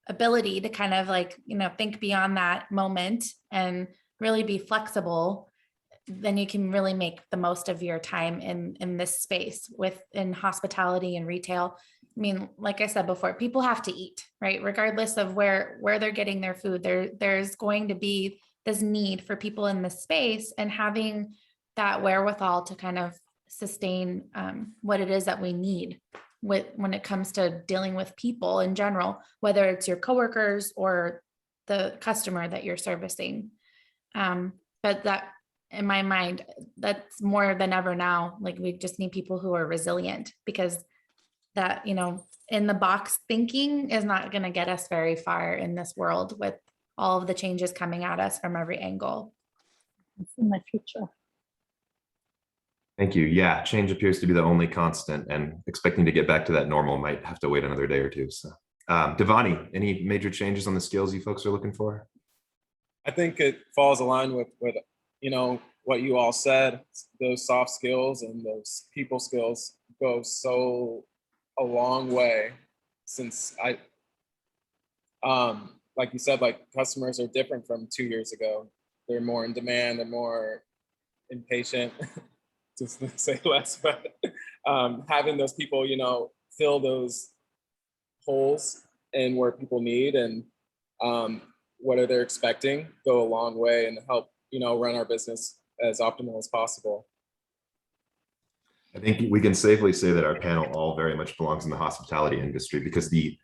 ability to kind of think beyond that moment and really be flexible, then you can really make the most of your time in this space in hospitality and retail. I mean, like I said before, people have to eat, right? Regardless of where they're getting their food, there's going to be this need for people in this space, and having that wherewithal to kind of sustain what it is that we need when it comes to dealing with people in general, whether it's your coworkers or the customer that you're servicing. But that, in my mind, that's more than ever now. Like, we just need people who are resilient, because that, in the box thinking is not going to get us very far in this world with all of the changes coming at us from every angle. In my future. Thank you. Yeah, change appears to be the only constant, and expecting to get back to that normal might have to wait another day or two. So, Devani, any major changes on the skills you folks are looking for? I think it falls aligned with what you all said. Those soft skills and those people skills go so a long way, since like you said, like customers are different from 2 years ago. They're more in demand, they're more impatient, just to say less, but having those people, fill those holes in where people need and what are they expecting go a long way and help, run our business as optimal as possible. I think we can safely say that our panel all very much belongs in the hospitality industry, because the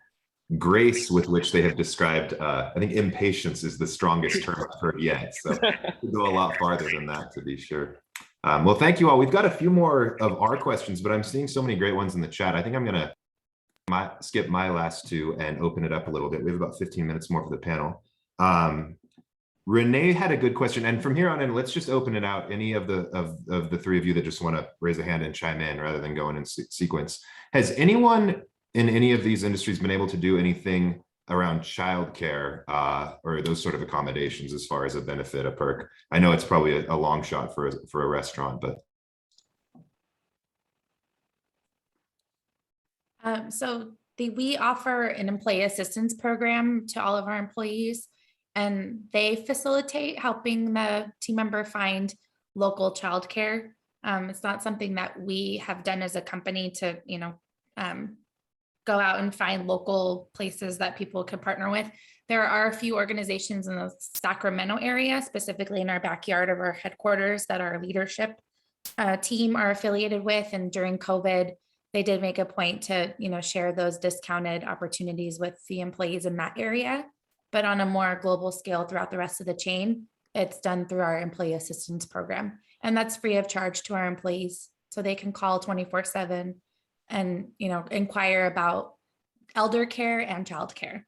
grace with which they have described, I think impatience is the strongest term I've heard yet. So we'll go a lot farther than that, to be sure. Well, thank you all. We've got a few more of our questions, but I'm seeing so many great ones in the chat. I think I'm going to skip my last two and open it up a little bit. We have about 15 minutes more for the panel. Renee had a good question, and from here on in, let's just open it out. Any of the three of you that just want to raise a hand and chime in rather than going in sequence. Has anyone in any of these industries been able to do anything around childcare or those sort of accommodations as far as a benefit, a perk? I know it's probably a long shot for a restaurant, but. We offer an employee assistance program to all of our employees, and they facilitate helping the team member find local childcare. It's not something that we have done as a company to, go out and find local places that people could partner with. There are a few organizations in the Sacramento area, specifically in our backyard of our headquarters, that our leadership team are affiliated with. And during COVID, they did make a point to, share those discounted opportunities with the employees in that area. But on a more global scale throughout the rest of the chain, it's done through our employee assistance program. And that's free of charge to our employees. So they can call 24/7 and, inquire about elder care and child care.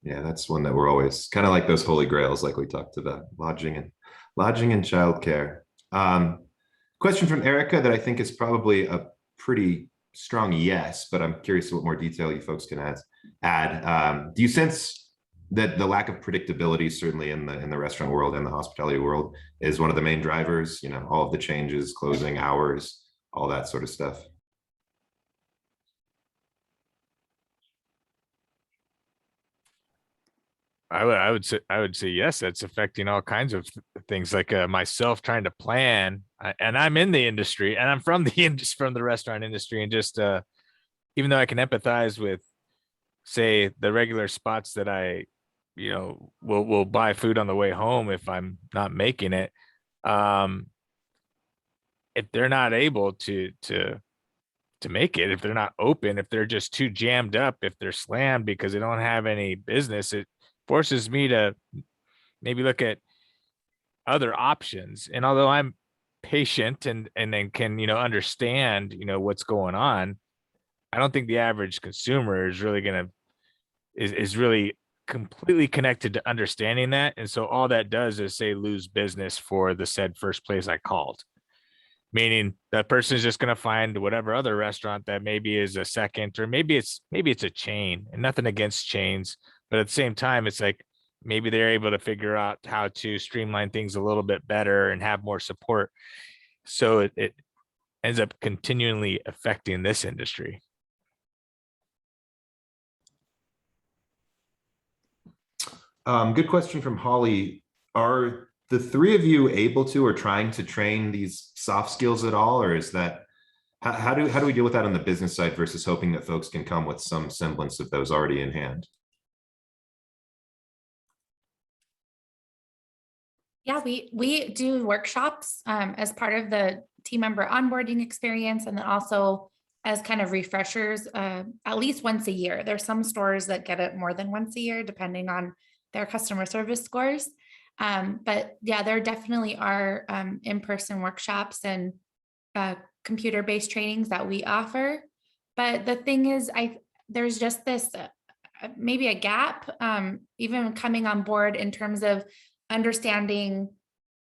Yeah, that's one that we're always kind of like those holy grails, like we talked about, lodging and childcare. Question from Erica that I think is probably a pretty strong yes, but I'm curious what more detail you folks can add. Do you sense that the lack of predictability, certainly in the restaurant world and the hospitality world, is one of the main drivers? All of the changes, closing hours, all that sort of stuff. I would say yes. That's affecting all kinds of things, like myself trying to plan, and I'm in the industry, and I'm from the restaurant industry, and just even though I can empathize with, say, the regular spots that I, will buy food on the way home if I'm not making it. If they're not able to make it, if they're not open, if they're just too jammed up, if they're slammed because they don't have any business, it forces me to maybe look at other options. And although I'm patient and then can, understand, what's going on, I don't think the average consumer is really is really completely connected to understanding that. And so all that does is say lose business for the said first place I called. Meaning that person is just going to find whatever other restaurant that maybe is a second, or maybe it's a chain, and nothing against chains. But at the same time, it's like maybe they're able to figure out how to streamline things a little bit better and have more support. So it ends up continually affecting this industry. Good question from Holly. Are the three of you able to or trying to train these soft skills at all, or is that how do we deal with that on the business side versus hoping that folks can come with some semblance of those already in hand? Yeah, we do workshops as part of the team member onboarding experience, and then also as kind of refreshers at least once a year. There's some stores that get it more than once a year, depending on their customer service scores. But yeah, there definitely are in-person workshops and computer-based trainings that we offer. But the thing is, there's just this maybe a gap, even coming on board in terms of understanding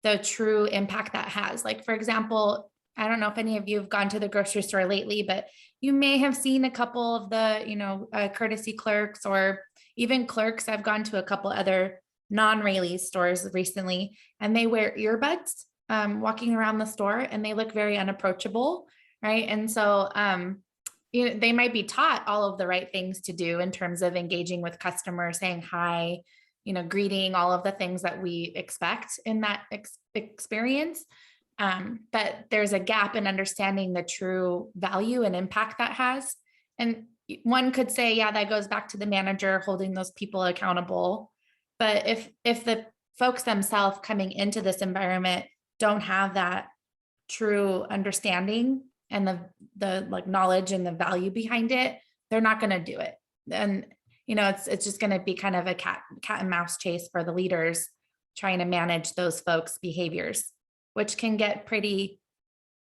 the true impact that has. Like, for example, I don't know if any of you have gone to the grocery store lately, but you may have seen a couple of the, courtesy clerks or even clerks. I've gone to a couple other non-Rayleigh's stores recently, and they wear earbuds walking around the store, and they look very unapproachable, right? And so they might be taught all of the right things to do in terms of engaging with customers, saying hi, greeting, all of the things that we expect in that experience. But there's a gap in understanding the true value and impact that has. And one could say, yeah, that goes back to the manager holding those people accountable. But if the folks themselves coming into this environment don't have that true understanding and the like knowledge and the value behind it, they're not going to do it. And it's just going to be kind of a cat and mouse chase for the leaders trying to manage those folks' behaviors, which can get pretty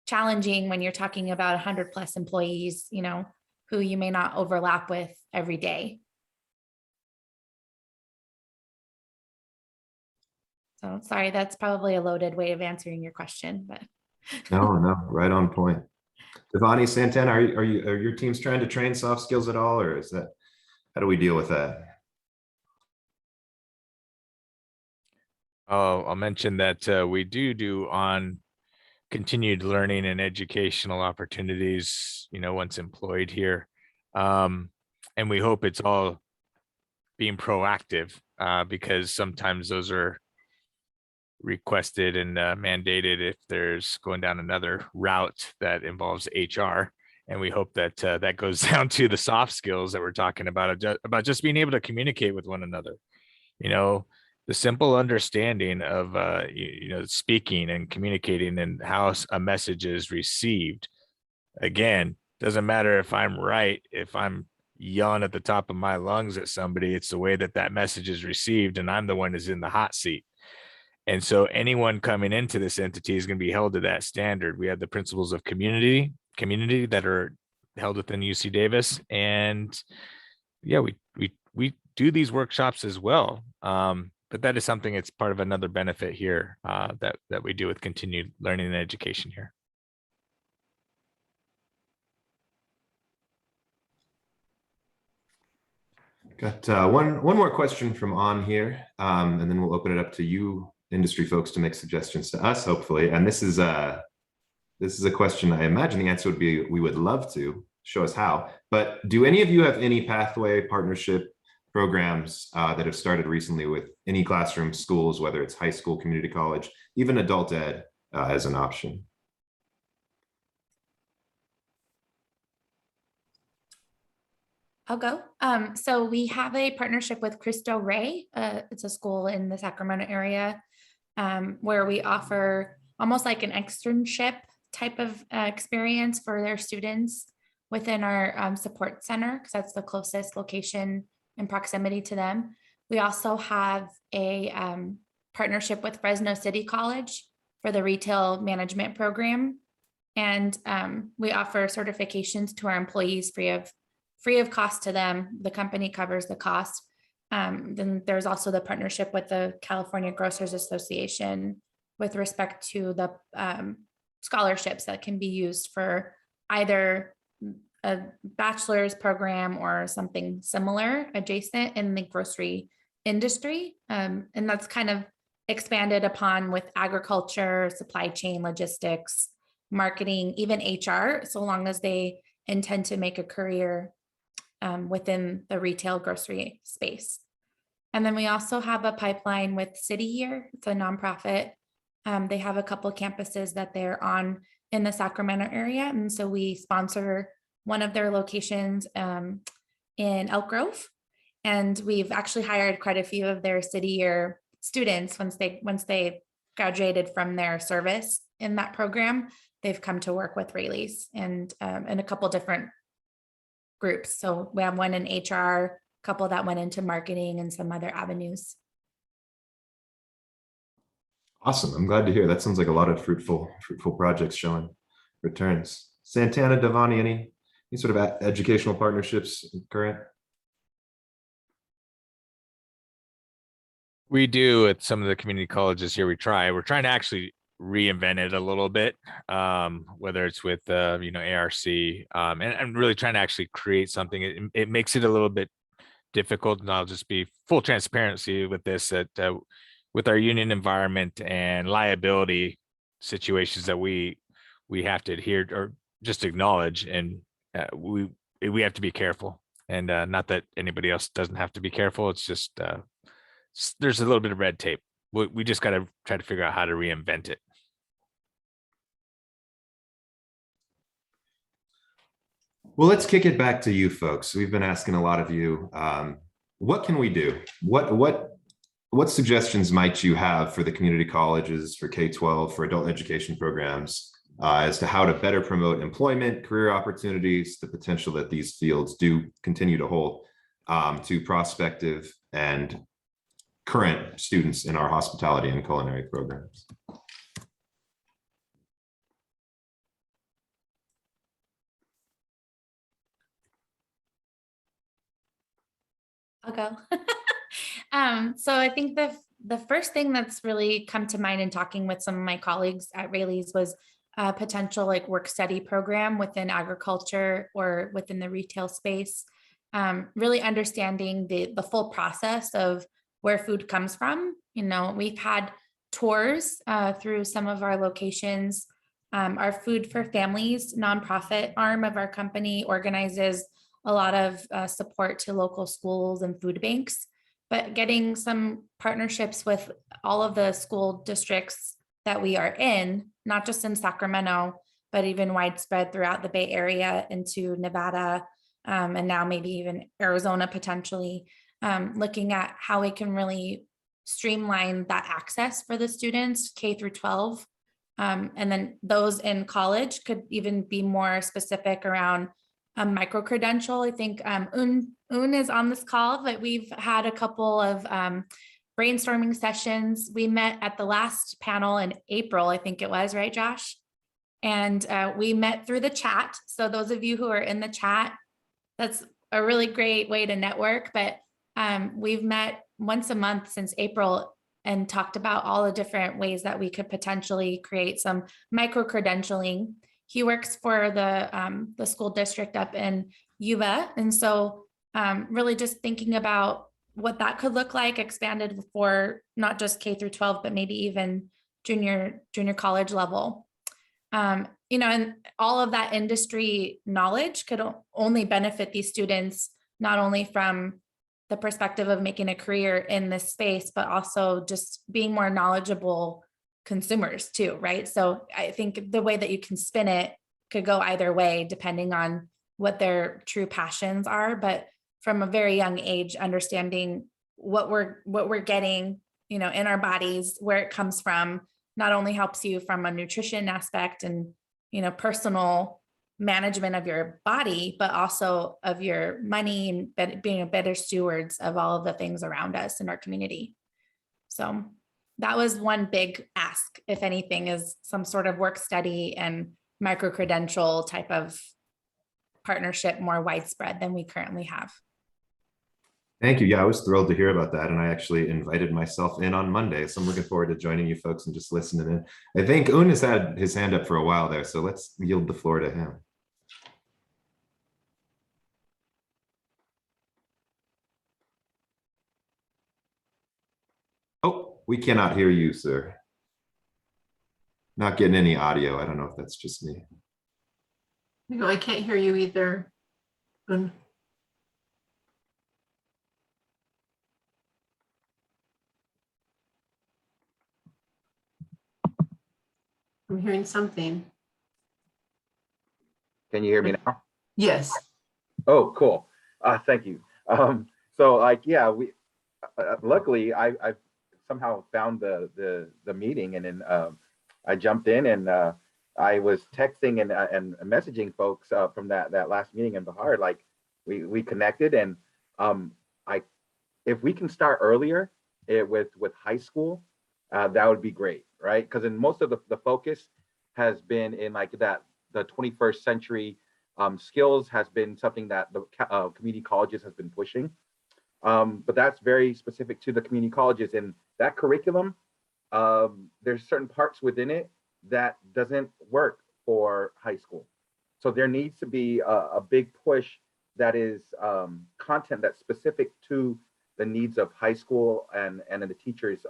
challenging when you're talking about 100+ employees, who you may not overlap with every day. So sorry, that's probably a loaded way of answering your question, but. No, right on point. Devani, Santana, are your teams trying to train soft skills at all, or how do we deal with that? Oh, I'll mention that we do on continued learning and educational opportunities, once employed here. And we hope it's all being proactive because sometimes those are requested and mandated if there's going down another route that involves HR. And we hope that that goes down to the soft skills that we're talking about just being able to communicate with one another. The simple understanding of speaking and communicating and how a message is received. Again, doesn't matter if I'm right, if I'm yelling at the top of my lungs at somebody, it's the way that message is received, and I'm the one who's in the hot seat. And so anyone coming into this entity is going to be held to that standard. We have the principles of community that are held within UC Davis, and yeah, we do these workshops as well. But that is something that's part of another benefit here that we do with continued learning and education here. Got one more question from on here, and then we'll open it up to you industry folks to make suggestions to us, hopefully. And this is a question I imagine the answer would be we would love to show us how. But do any of you have any pathway partnership programs that have started recently with any classroom schools, whether it's high school, community college, even adult ed as an option? I'll go. So we have a partnership with Cristo Rey. It's a school in the Sacramento area where we offer almost like an externship type of experience for their students within our support center, because that's the closest location in proximity to them. We also have a partnership with Fresno City College for the retail management program. And we offer certifications to our employees free of cost to them. The company covers the cost. Then there's also the partnership with the California Grocers Association with respect to the scholarships that can be used for either a bachelor's program or something similar adjacent in the grocery industry. And that's kind of expanded upon with agriculture, supply chain, logistics, marketing, even HR, so long as they intend to make a career within the retail grocery space. And then we also have a pipeline with City Year. It's a nonprofit. They have a couple of campuses that they're on in the Sacramento area. And so we sponsor one of their locations in Elk Grove. And we've actually hired quite a few of their City Year students once they graduated from their service in that program. They've come to work with Rayleigh's and in a couple different groups. So we have one in HR, a couple that went into marketing and some other avenues. Awesome. I'm glad to hear. That sounds like a lot of fruitful projects showing returns. Santana, Devani, any sort of educational partnerships current? We do at some of the community colleges here. We're trying to actually reinvent it a little bit, whether it's with ARC, and really trying to actually create something. It makes it a little bit difficult, and I'll just be full transparency with this, that with our union environment and liability situations that we have to adhere to, or just acknowledge, and we have to be careful. And not that anybody else doesn't have to be careful. It's just there's a little bit of red tape. We just got to try to figure out how to reinvent it. Well, let's kick it back to you folks. We've been asking a lot of you, what can we do? What suggestions might you have for the community colleges, for K-12, for adult education programs, as to how to better promote employment, career opportunities, the potential that these fields do continue to hold to prospective and current students in our hospitality and culinary programs? I'll go. So I think the first thing that's really come to mind in talking with some of my colleagues at Raley's was a potential like work study program within agriculture or within the retail space. Really understanding the full process of where food comes from. We've had tours through some of our locations. Our Food for Families nonprofit arm of our company organizes a lot of support to local schools and food banks, but getting some partnerships with all of the school districts that we are in, not just in Sacramento, but even widespread throughout the Bay Area into Nevada, and now maybe even Arizona potentially, looking at how we can really streamline that access for the students K through 12. And then those in college could even be more specific around a micro credential. I think Un is on this call, but we've had a couple of brainstorming sessions. We met at the last panel in April, I think it was, right, Josh? And we met through the chat. So those of you who are in the chat, that's a really great way to network. But we've met once a month since April and talked about all the different ways that we could potentially create some micro credentialing. He works for the school district up in Yuba. And so really just thinking about what that could look like expanded for not just K through 12, but maybe even junior college level. And all of that industry knowledge could only benefit these students, not only from the perspective of making a career in this space, but also just being more knowledgeable consumers too, right? So I think the way that you can spin it could go either way, depending on what their true passions are. But from a very young age, understanding what we're getting, in our bodies, where it comes from, not only helps you from a nutrition aspect and, personal management of your body, but also of your money and being a better stewards of all of the things around us in our community. So that was one big ask, if anything, is some sort of work study and micro-credential type of partnership more widespread than we currently have. Thank you. Yeah, I was thrilled to hear about that. And I actually invited myself in on Monday. So I'm looking forward to joining you folks and just listening in. I think Un has had his hand up for a while there. So let's yield the floor to him. Oh, we cannot hear you, sir. Not getting any audio. I don't know if that's just me. No, I can't hear you either. Un. I'm hearing something. Can you hear me now? Yes. Oh, cool. Thank you. Yeah, we luckily I somehow found the meeting, and then I jumped in, and I was texting and messaging folks from that last meeting in Bahar. Like we connected, and if we can start earlier with high school, that would be great, right? Because in most of the focus has been in like that, the 21st century skills has been something that the community colleges has been pushing. But that's very specific to the community colleges, and that curriculum, there's certain parts within it that doesn't work for high school. So there needs to be a big push that is content that's specific to the needs of high school and the teachers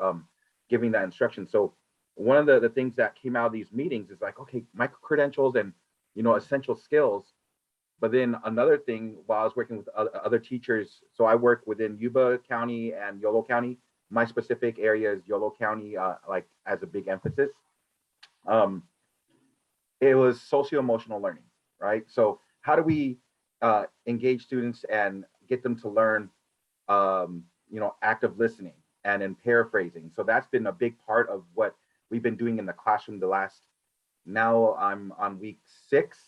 giving that instruction. So one of the things that came out of these meetings is like, okay, micro credentials and, you know, essential skills. But then another thing, while I was working with other teachers, so I work within Yuba County and Yolo County. My specific area is Yolo County, like as a big emphasis. It was socio-emotional learning, right? So how do we engage students and get them to learn, you know, active listening and in paraphrasing? So that's been a big part of what we've been doing in the classroom the last, now I'm on week 6.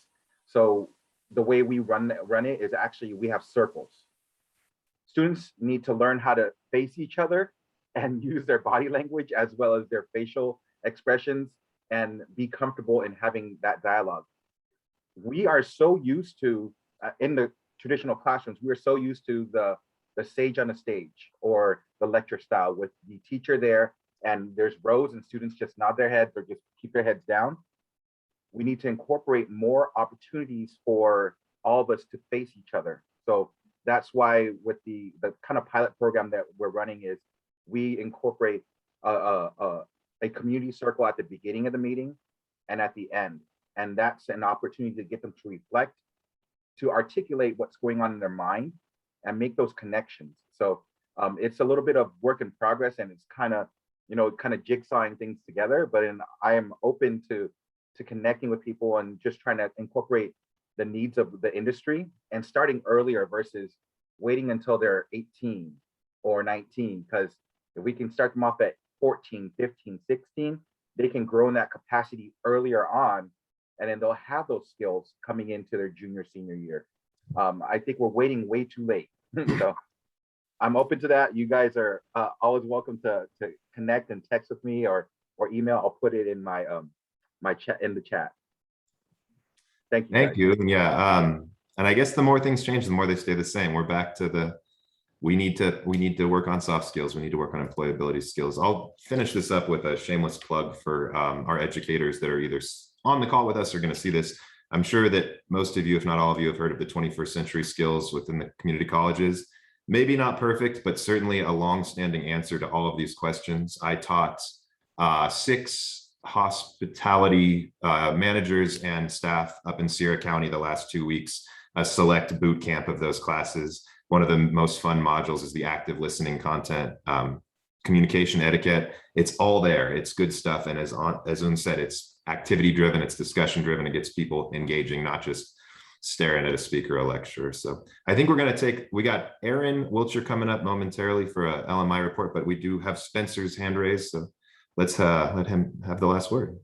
So the way we run it is actually we have circles. Students need to learn how to face each other and use their body language as well as their facial expressions and be comfortable in having that dialogue. We are so used to, in the traditional classrooms, we are so used to the sage on the stage or the lecture style with the teacher there and there's rows and students just nod their heads or just keep their heads down. We need to incorporate more opportunities for all of us to face each other. So that's why with the kind of pilot program that we're running is we incorporate a community circle at the beginning of the meeting and at the end. And that's an opportunity to get them to reflect, to articulate what's going on in their mind and make those connections. So it's a little bit of work in progress and it's kind of, you know, kind of jigsawing things together, but I am open to connecting with people and just trying to incorporate the needs of the industry and starting earlier versus waiting until they're 18 or 19. Because if we can start them off at 14, 15, 16, they can grow in that capacity earlier on, and then they'll have those skills coming into their junior, senior year. I think we're waiting way too late. So I'm open to that. You guys are always welcome to connect and text with me or email. I'll put it in my my chat in the chat. Thank you. Thank guys. you. Yeah. And I guess the more things change, the more they stay the same. We're back to we need to work on soft skills. We need to work on employability skills. I'll finish this up with a shameless plug for our educators that are either on the call with us or going to see this. I'm sure that most of you, if not all of you, have heard of the 21st century skills within the community colleges. Maybe not perfect, but certainly a long-standing answer to all of these questions. I taught 6 hospitality managers and staff up in Sierra County the last 2 weeks, a select boot camp of those classes. One of the most fun modules is the active listening content, communication etiquette. It's all there. It's good stuff. And as Un said, it's activity driven, it's discussion driven. It gets people engaging, not just staring at a speaker or a lecturer. So I think we got Aaron Wilcher coming up momentarily for a LMI report, but we do have Spencer's hand raised. So let's let him have the last word.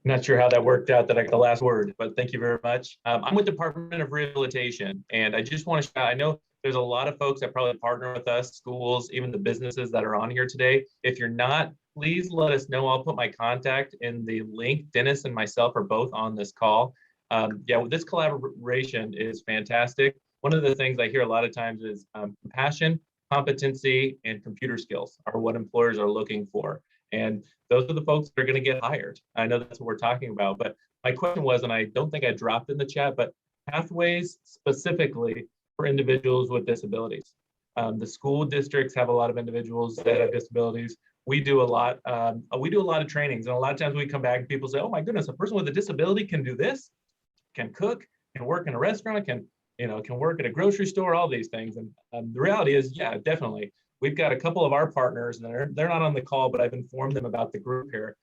Not sure how that worked out that I got the last word, but thank you very much. I'm with Department of Rehabilitation, and I just want to shout, I know there's a lot of folks that probably partner with us, schools, even the businesses that are on here today. If you're not, please let us know. I'll put my contact in the link. Dennis and myself are both on this call. Yeah, this collaboration is fantastic. One of the things I hear a lot of times is compassion, competency, and computer skills are what employers are looking for. And those are the folks that are going to get hired. I know that's what we're talking about, but my question was, and I don't think I dropped in the chat, but pathways specifically for individuals with disabilities. The school districts have a lot of individuals that have disabilities. We do a lot of trainings, and a lot of times we come back and people say, oh my goodness, a person with a disability can do this, can cook, can work in a restaurant, can work at a grocery store, all these things. And the reality is, yeah, definitely. We've got a couple of our partners, and they're not on the call, but I've informed them about the group here,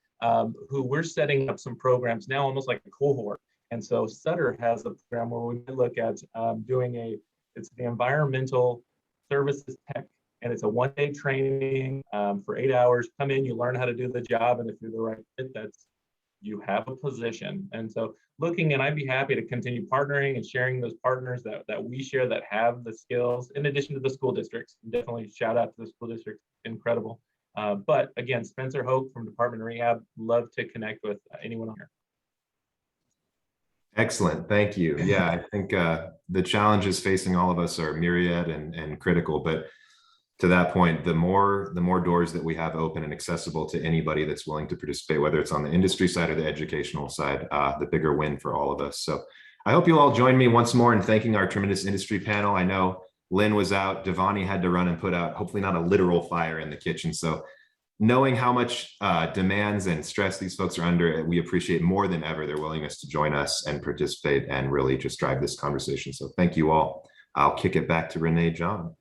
who we're setting up some programs now, almost like a cohort. And so Sutter has a program where we look at it's the environmental services tech, and it's a one-day training for 8 hours. Come in, you learn how to do the job, and if you're the right fit, you have a position. And so looking, and I'd be happy to continue partnering and sharing those partners that we share that have the skills, in addition to the school districts. Definitely shout out to the school district, incredible. But again, Spencer Hope from Department of Rehab, love to connect with anyone on here. Excellent. Thank you. Yeah, I think the challenges facing all of us are myriad and critical, but to that point, the more doors that we have open and accessible to anybody that's willing to participate, whether it's on the industry side or the educational side, the bigger win for all of us. So I hope you'll all join me once more in thanking our tremendous industry panel. I know Lynn was out, Devani had to run and put out, hopefully not a literal fire in the kitchen. So knowing how much demands and stress these folks are under, we appreciate more than ever their willingness to join us and participate and really just drive this conversation. So thank you all. I'll kick it back to Renee John.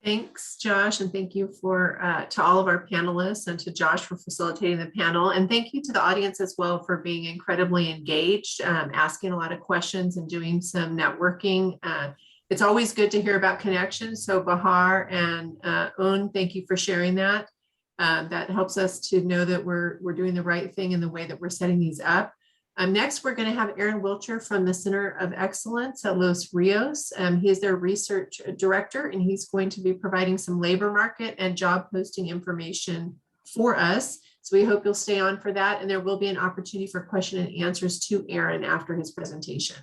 Thanks, Josh, and thank you for to all of our panelists and to Josh for facilitating the panel. And thank you to the audience as well for being incredibly engaged, asking a lot of questions and doing some networking. It's always good to hear about connections. So Bahar and Un, thank you for sharing that. That helps us to know that we're doing the right thing in the way that we're setting these up. Next, we're going to have Aaron Wilcher from the Center of Excellence at Los Rios. He is their research director, and he's going to be providing some labor market and job posting information for us. So we hope you'll stay on for that, and there will be an opportunity for question and answers to Aaron after his presentation.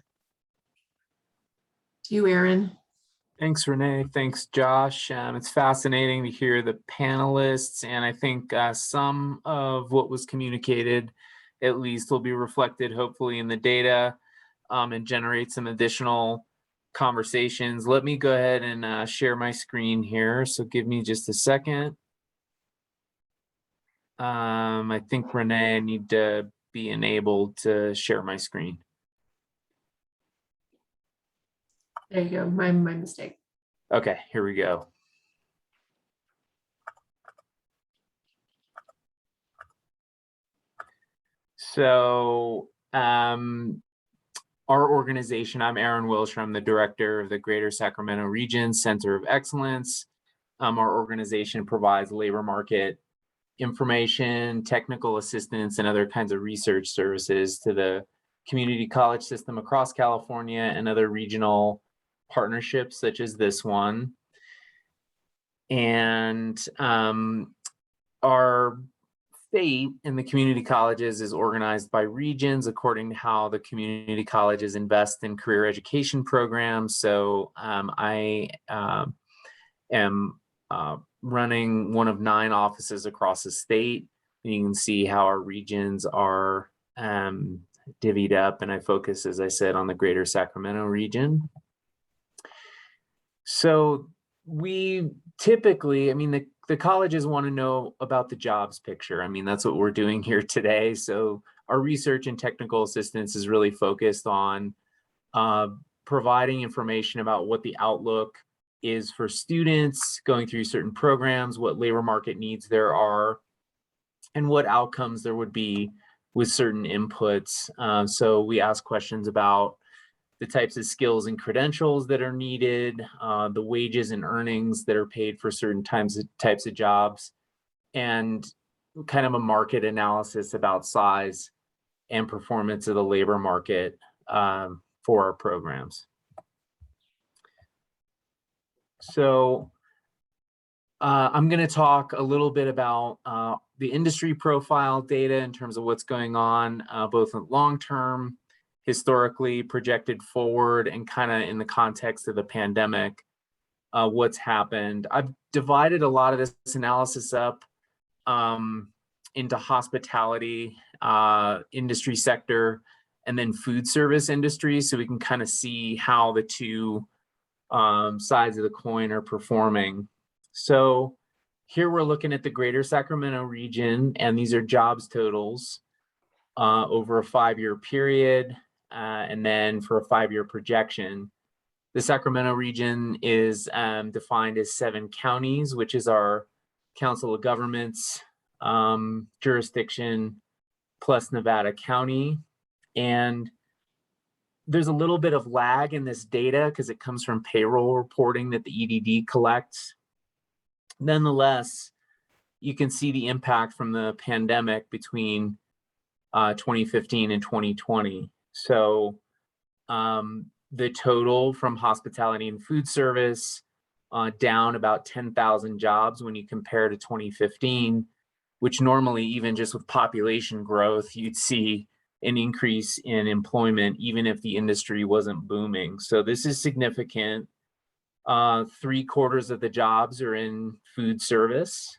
To you, Aaron. Thanks, Renee. Thanks, Josh. It's fascinating to hear the panelists, and I think some of what was communicated at least will be reflected hopefully in the data and generate some additional conversations. Let me go ahead and share my screen here. So give me just a second. I think Renee, I need to be enabled to share my screen. There you go, my mistake. Okay, here we go. So our organization, I'm Aaron Wilcher, I'm the director of the Greater Sacramento Region Center of Excellence. Our organization provides labor market information, technical assistance, and other kinds of research services to the community college system across California and other regional partnerships such as this one. And our fate in the community colleges is organized by regions according to how the community colleges invest in career education programs. So I am running one of 9 offices across the state. And you can see how our regions are divvied up, and I focus, as I said, on the Greater Sacramento region. So we typically, I mean, the colleges want to know about the jobs picture. I mean, that's what we're doing here today. So our research and technical assistance is really focused on providing information about what the outlook is for students going through certain programs, what labor market needs there are, and what outcomes there would be with certain inputs. So we ask questions about the types of skills and credentials that are needed, the wages and earnings that are paid for certain types of jobs, and kind of a market analysis about size and performance of the labor market for our programs. So I'm going to talk a little bit about the industry profile data in terms of what's going on, both in long-term, historically projected forward, and kind of in the context of the pandemic, what's happened. I've divided a lot of this analysis up into hospitality, industry sector, and then food service industry, so we can kind of see how the two sides of the coin are performing. So here we're looking at the Greater Sacramento region, and these are jobs totals over a 5-year period. And then for a 5-year projection. The Sacramento region is defined as 7 counties, which is our Council of Governments jurisdiction plus Nevada County. And there's a little bit of lag in this data because it comes from payroll reporting that the EDD collects. Nonetheless, you can see the impact from the pandemic between 2015 and 2020. So the total from hospitality and food service down about 10,000 jobs when you compare to 2015, which normally even just with population growth, you'd see an increase in employment even if the industry wasn't booming. So this is significant. 3/4 of the jobs are in food service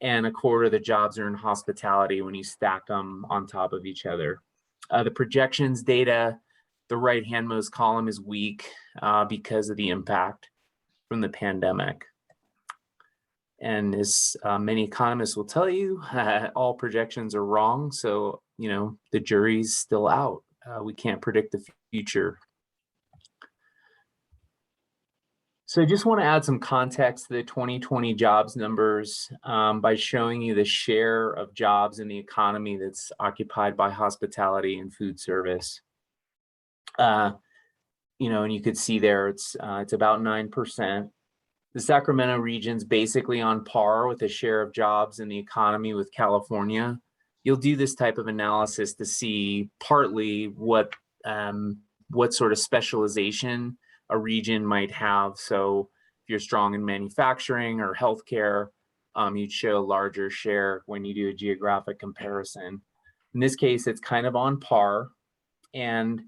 and 1/4 of the jobs are in hospitality when you stack them on top of each other. The projections data, the right-handmost column is weak because of the impact from the pandemic. And as many economists will tell you, all projections are wrong. So, you know, the jury's still out. We can't predict the future. So I just want to add some context to the 2020 jobs numbers by showing you the share of jobs in the economy that's occupied by hospitality and food service. You know, and you could see there it's about 9%. The Sacramento region's basically on par with the share of jobs in the economy with California. You'll do this type of analysis to see partly what sort of specialization a region might have. So if you're strong in manufacturing or healthcare, you'd show a larger share when you do a geographic comparison. In this case, it's kind of on par. And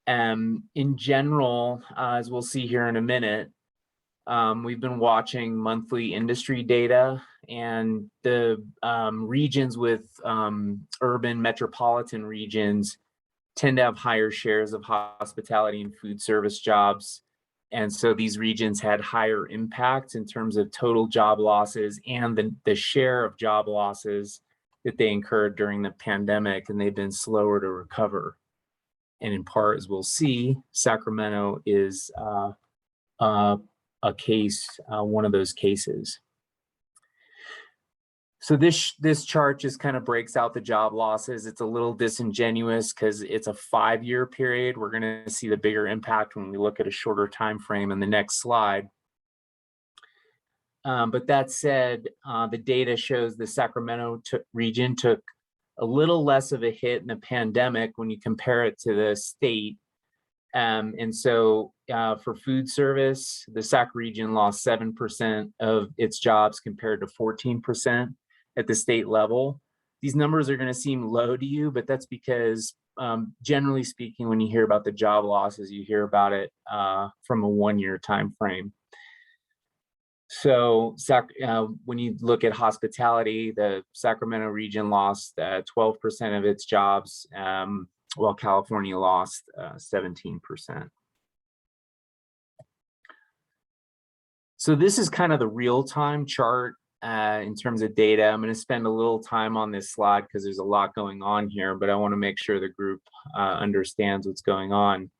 in general, as we'll see here in a minute, we've been watching monthly industry data, and the regions with urban metropolitan regions tend to have higher shares of hospitality and food service jobs. And so these regions had higher impact in terms of total job losses and the share of job losses that they incurred during the pandemic, and they've been slower to recover. And in part, as we'll see, Sacramento is a case, one of those cases. So this chart just kind of breaks out the job losses. It's a little disingenuous because it's a 5-year period. We're going to see the bigger impact when we look at a shorter time frame in the next slide. But that said, the data shows the Sacramento region took a little less of a hit in the pandemic when you compare it to the state. And so for food service, the Sac region lost 7% of its jobs compared to 14% at the state level. These numbers are going to seem low to you, but that's because generally speaking, when you hear about the job losses, you hear about it from a 1-year time frame. So when you look at hospitality, the Sacramento region lost 12% of its jobs, while California lost 17%. So this is kind of the real-time chart in terms of data. I'm going to spend a little time on this slide because there's a lot going on here, but I want to make sure the group understands what's going on.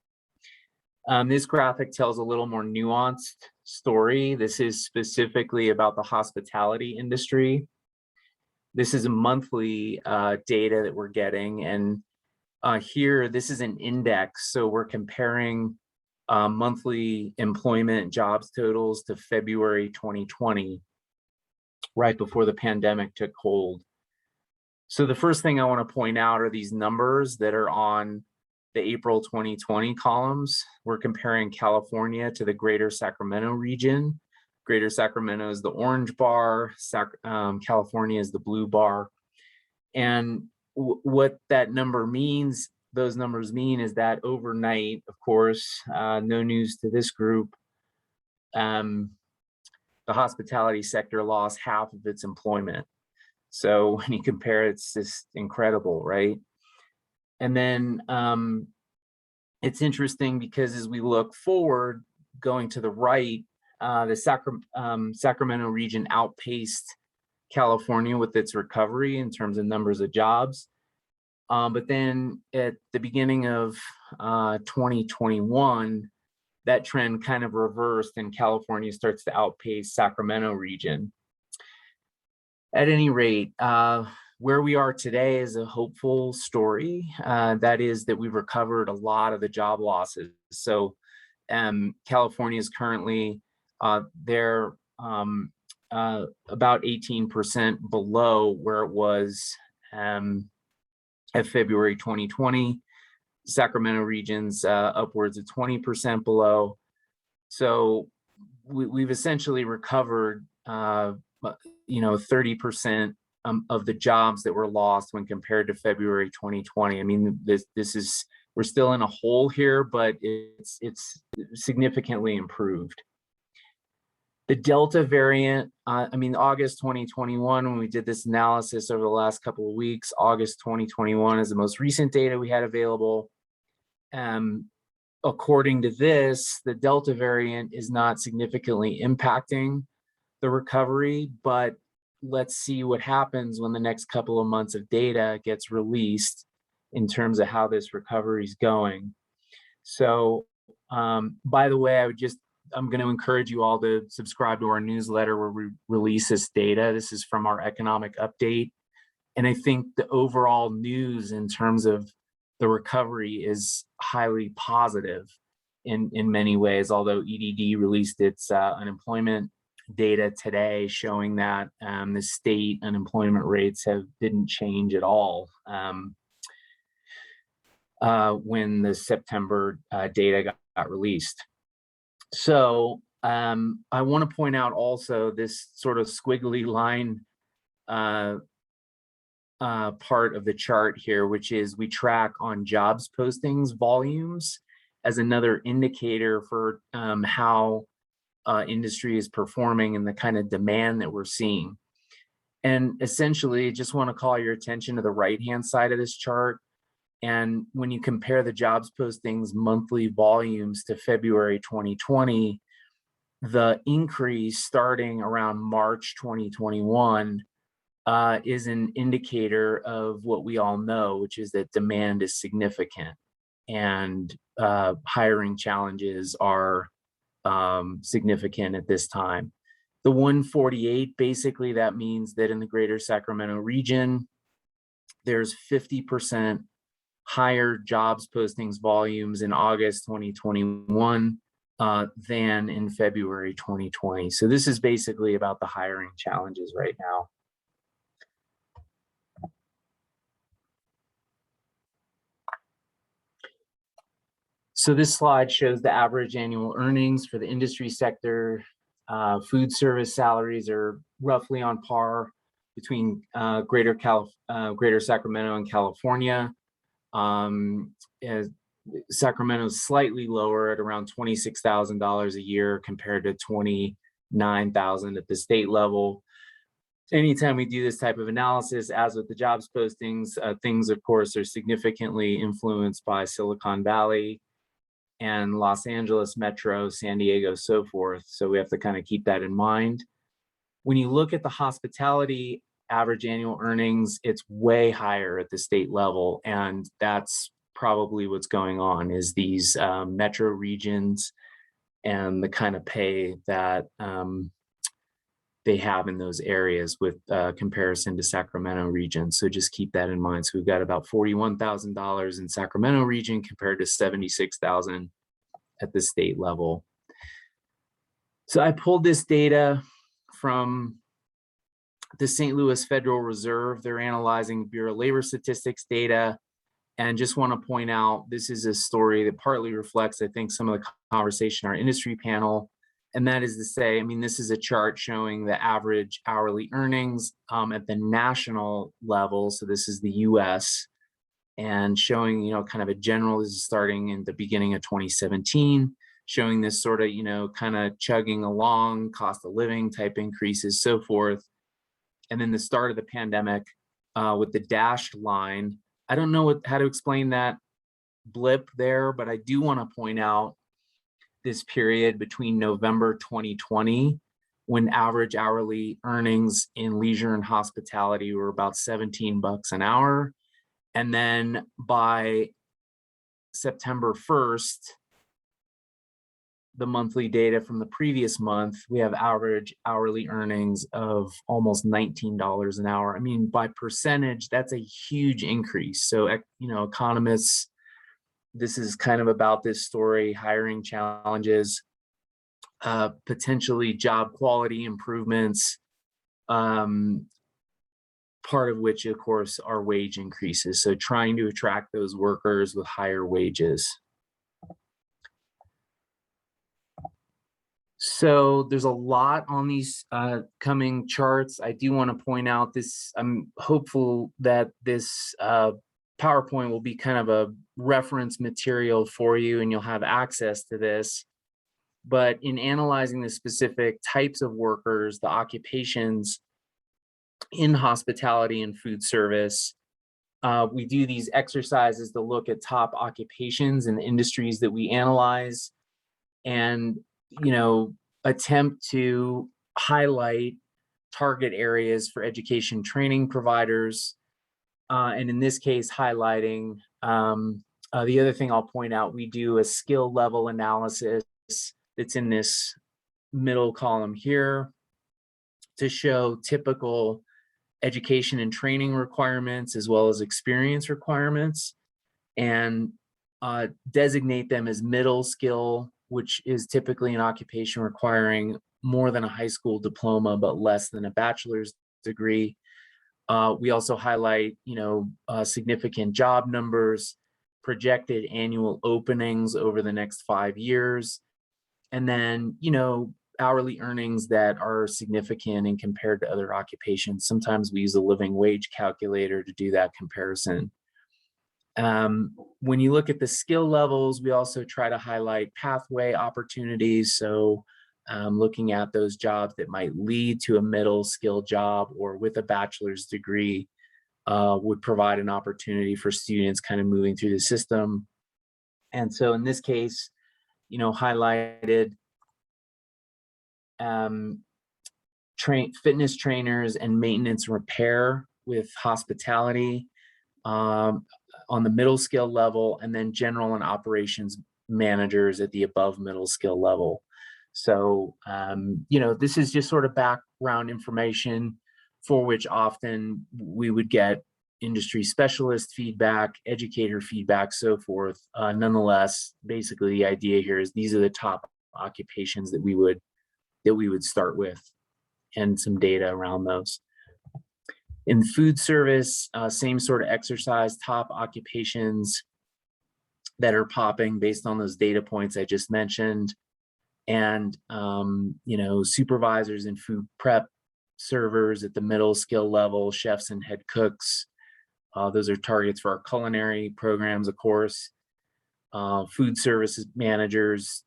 This graphic tells a little more nuanced story. This is specifically about the hospitality industry. This is a monthly data that we're getting, and here, this is an index. So we're comparing monthly employment jobs totals to February 2020, right before the pandemic took hold. So the first thing I want to point out are these numbers that are on the April 2020 columns. We're comparing California to the greater Sacramento region. Greater Sacramento is the orange bar, California is the blue bar. And what that number means, those numbers mean, is that overnight, of course, no news to this group, the hospitality sector lost half of its employment. So when you compare, it's just incredible, right? And then it's interesting because as we look forward, going to the right, the Sacramento region outpaced California with its recovery in terms of numbers of jobs. But then at the beginning of 2021, that trend kind of reversed and California starts to outpace Sacramento region. At any rate, where we are today is a hopeful story. That is that we've recovered a lot of the job losses. So California is currently, they're about 18% below where it was at February 2020. Sacramento region's upwards of 20% below. So we've essentially recovered, 30% of the jobs that were lost when compared to February 2020. I mean, this is, we're still in a hole here, but it's significantly improved. The Delta variant, August 2021, when we did this analysis over the last couple of weeks, August 2021 is the most recent data we had available. According to this, the Delta variant is not significantly impacting the recovery, but let's see what happens when the next couple of months of data gets released in terms of how this recovery is going. So, by the way, I'm going to encourage you all to subscribe to our newsletter where we release this data. This is from our economic update. And I think the overall news in terms of the recovery is highly positive in many ways, although EDD released its unemployment data today showing that the state unemployment rates didn't change at all when the September data got released. So I want to point out also this sort of squiggly line part of the chart here, which is we track on jobs postings volumes as another indicator for how industry is performing and the kind of demand that we're seeing. And essentially, just want to call your attention to the right-hand side of this chart. And when you compare the jobs postings monthly volumes to February 2020, the increase starting around March 2021 is an indicator of what we all know, which is that demand is significant and hiring challenges are significant at this time. The 148, basically that means that in the greater Sacramento region, there's 50% higher jobs postings volumes in August 2021 than in February 2020. So this is basically about the hiring challenges right now. So this slide shows the average annual earnings for the industry sector. Food service salaries are roughly on par between greater Sacramento and California. Sacramento is slightly lower at around $26,000 a year compared to $29,000 at the state level. Anytime we do this type of analysis, as with the jobs postings, things of course are significantly influenced by Silicon Valley and Los Angeles Metro, San Diego, so forth. So we have to kind of keep that in mind. When you look at the hospitality average annual earnings, it's way higher at the state level. And that's probably what's going on is these metro regions and the kind of pay that they have in those areas with comparison to Sacramento region. So just keep that in mind. So we've got about $41,000 in Sacramento region compared to $76,000 at the state level. So I pulled this data from the St. Louis Federal Reserve. They're analyzing Bureau of Labor Statistics data. And just want to point out, this is a story that partly reflects, I think, some of the conversation in our industry panel. And that is to say, I mean, this is a chart showing the average hourly earnings at the national level. So this is the US and showing, you know, kind of a general, this is starting in the beginning of 2017, showing this sort of, you know, kind of chugging along, cost of living type increases, so forth. And then the start of the pandemic with the dashed line. I don't know how to explain that blip there, but I do want to point out this period between November 2020, when average hourly earnings in leisure and hospitality were about $17 an hour. And then by September 1st, the monthly data from the previous month, we have average hourly earnings of almost $19 an hour. I mean, by percentage, that's a huge increase. So, you know, economists, this is kind of about this story, hiring challenges, potentially job quality improvements, part of which, of course, are wage increases. So trying to attract those workers with higher wages. So there's a lot on these coming charts. I do want to point out this, I'm hopeful that this PowerPoint will be kind of a reference material for you and you'll have access to this. But in analyzing the specific types of workers, the occupations in hospitality and food service, we do these exercises to look at top occupations and industries that we analyze and, you know, attempt to highlight target areas for education training providers. And in this case, highlighting, the other thing I'll point out, we do a skill level analysis that's in this middle column here to show typical education and training requirements as well as experience requirements, and designate them as middle skill, which is typically an occupation requiring more than a high school diploma but less than a bachelor's degree. We also highlight, you know, significant job numbers, projected annual openings over the next 5 years, and then, you know, hourly earnings that are significant and compared to other occupations. Sometimes we use a living wage calculator to do that comparison. When you look at the skill levels, we also try to highlight pathway opportunities. So looking at those jobs that might lead to a middle skill job or with a bachelor's degree would provide an opportunity for students kind of moving through the system. And so in this case, you know, highlighted fitness trainers and maintenance repair with hospitality on the middle skill level, and then general and operations managers at the above middle skill level. So, you know, this is just sort of background information for which often we would get industry specialist feedback, educator feedback, so forth. Nonetheless, basically the idea here is these are the top occupations that we would start with, and some data around those. In food service, same sort of exercise, top occupations that are popping based on those data points I just mentioned. And, you know, supervisors and food prep servers at the middle skill level, chefs and head cooks. Those are targets for our culinary programs, of course. Food services managers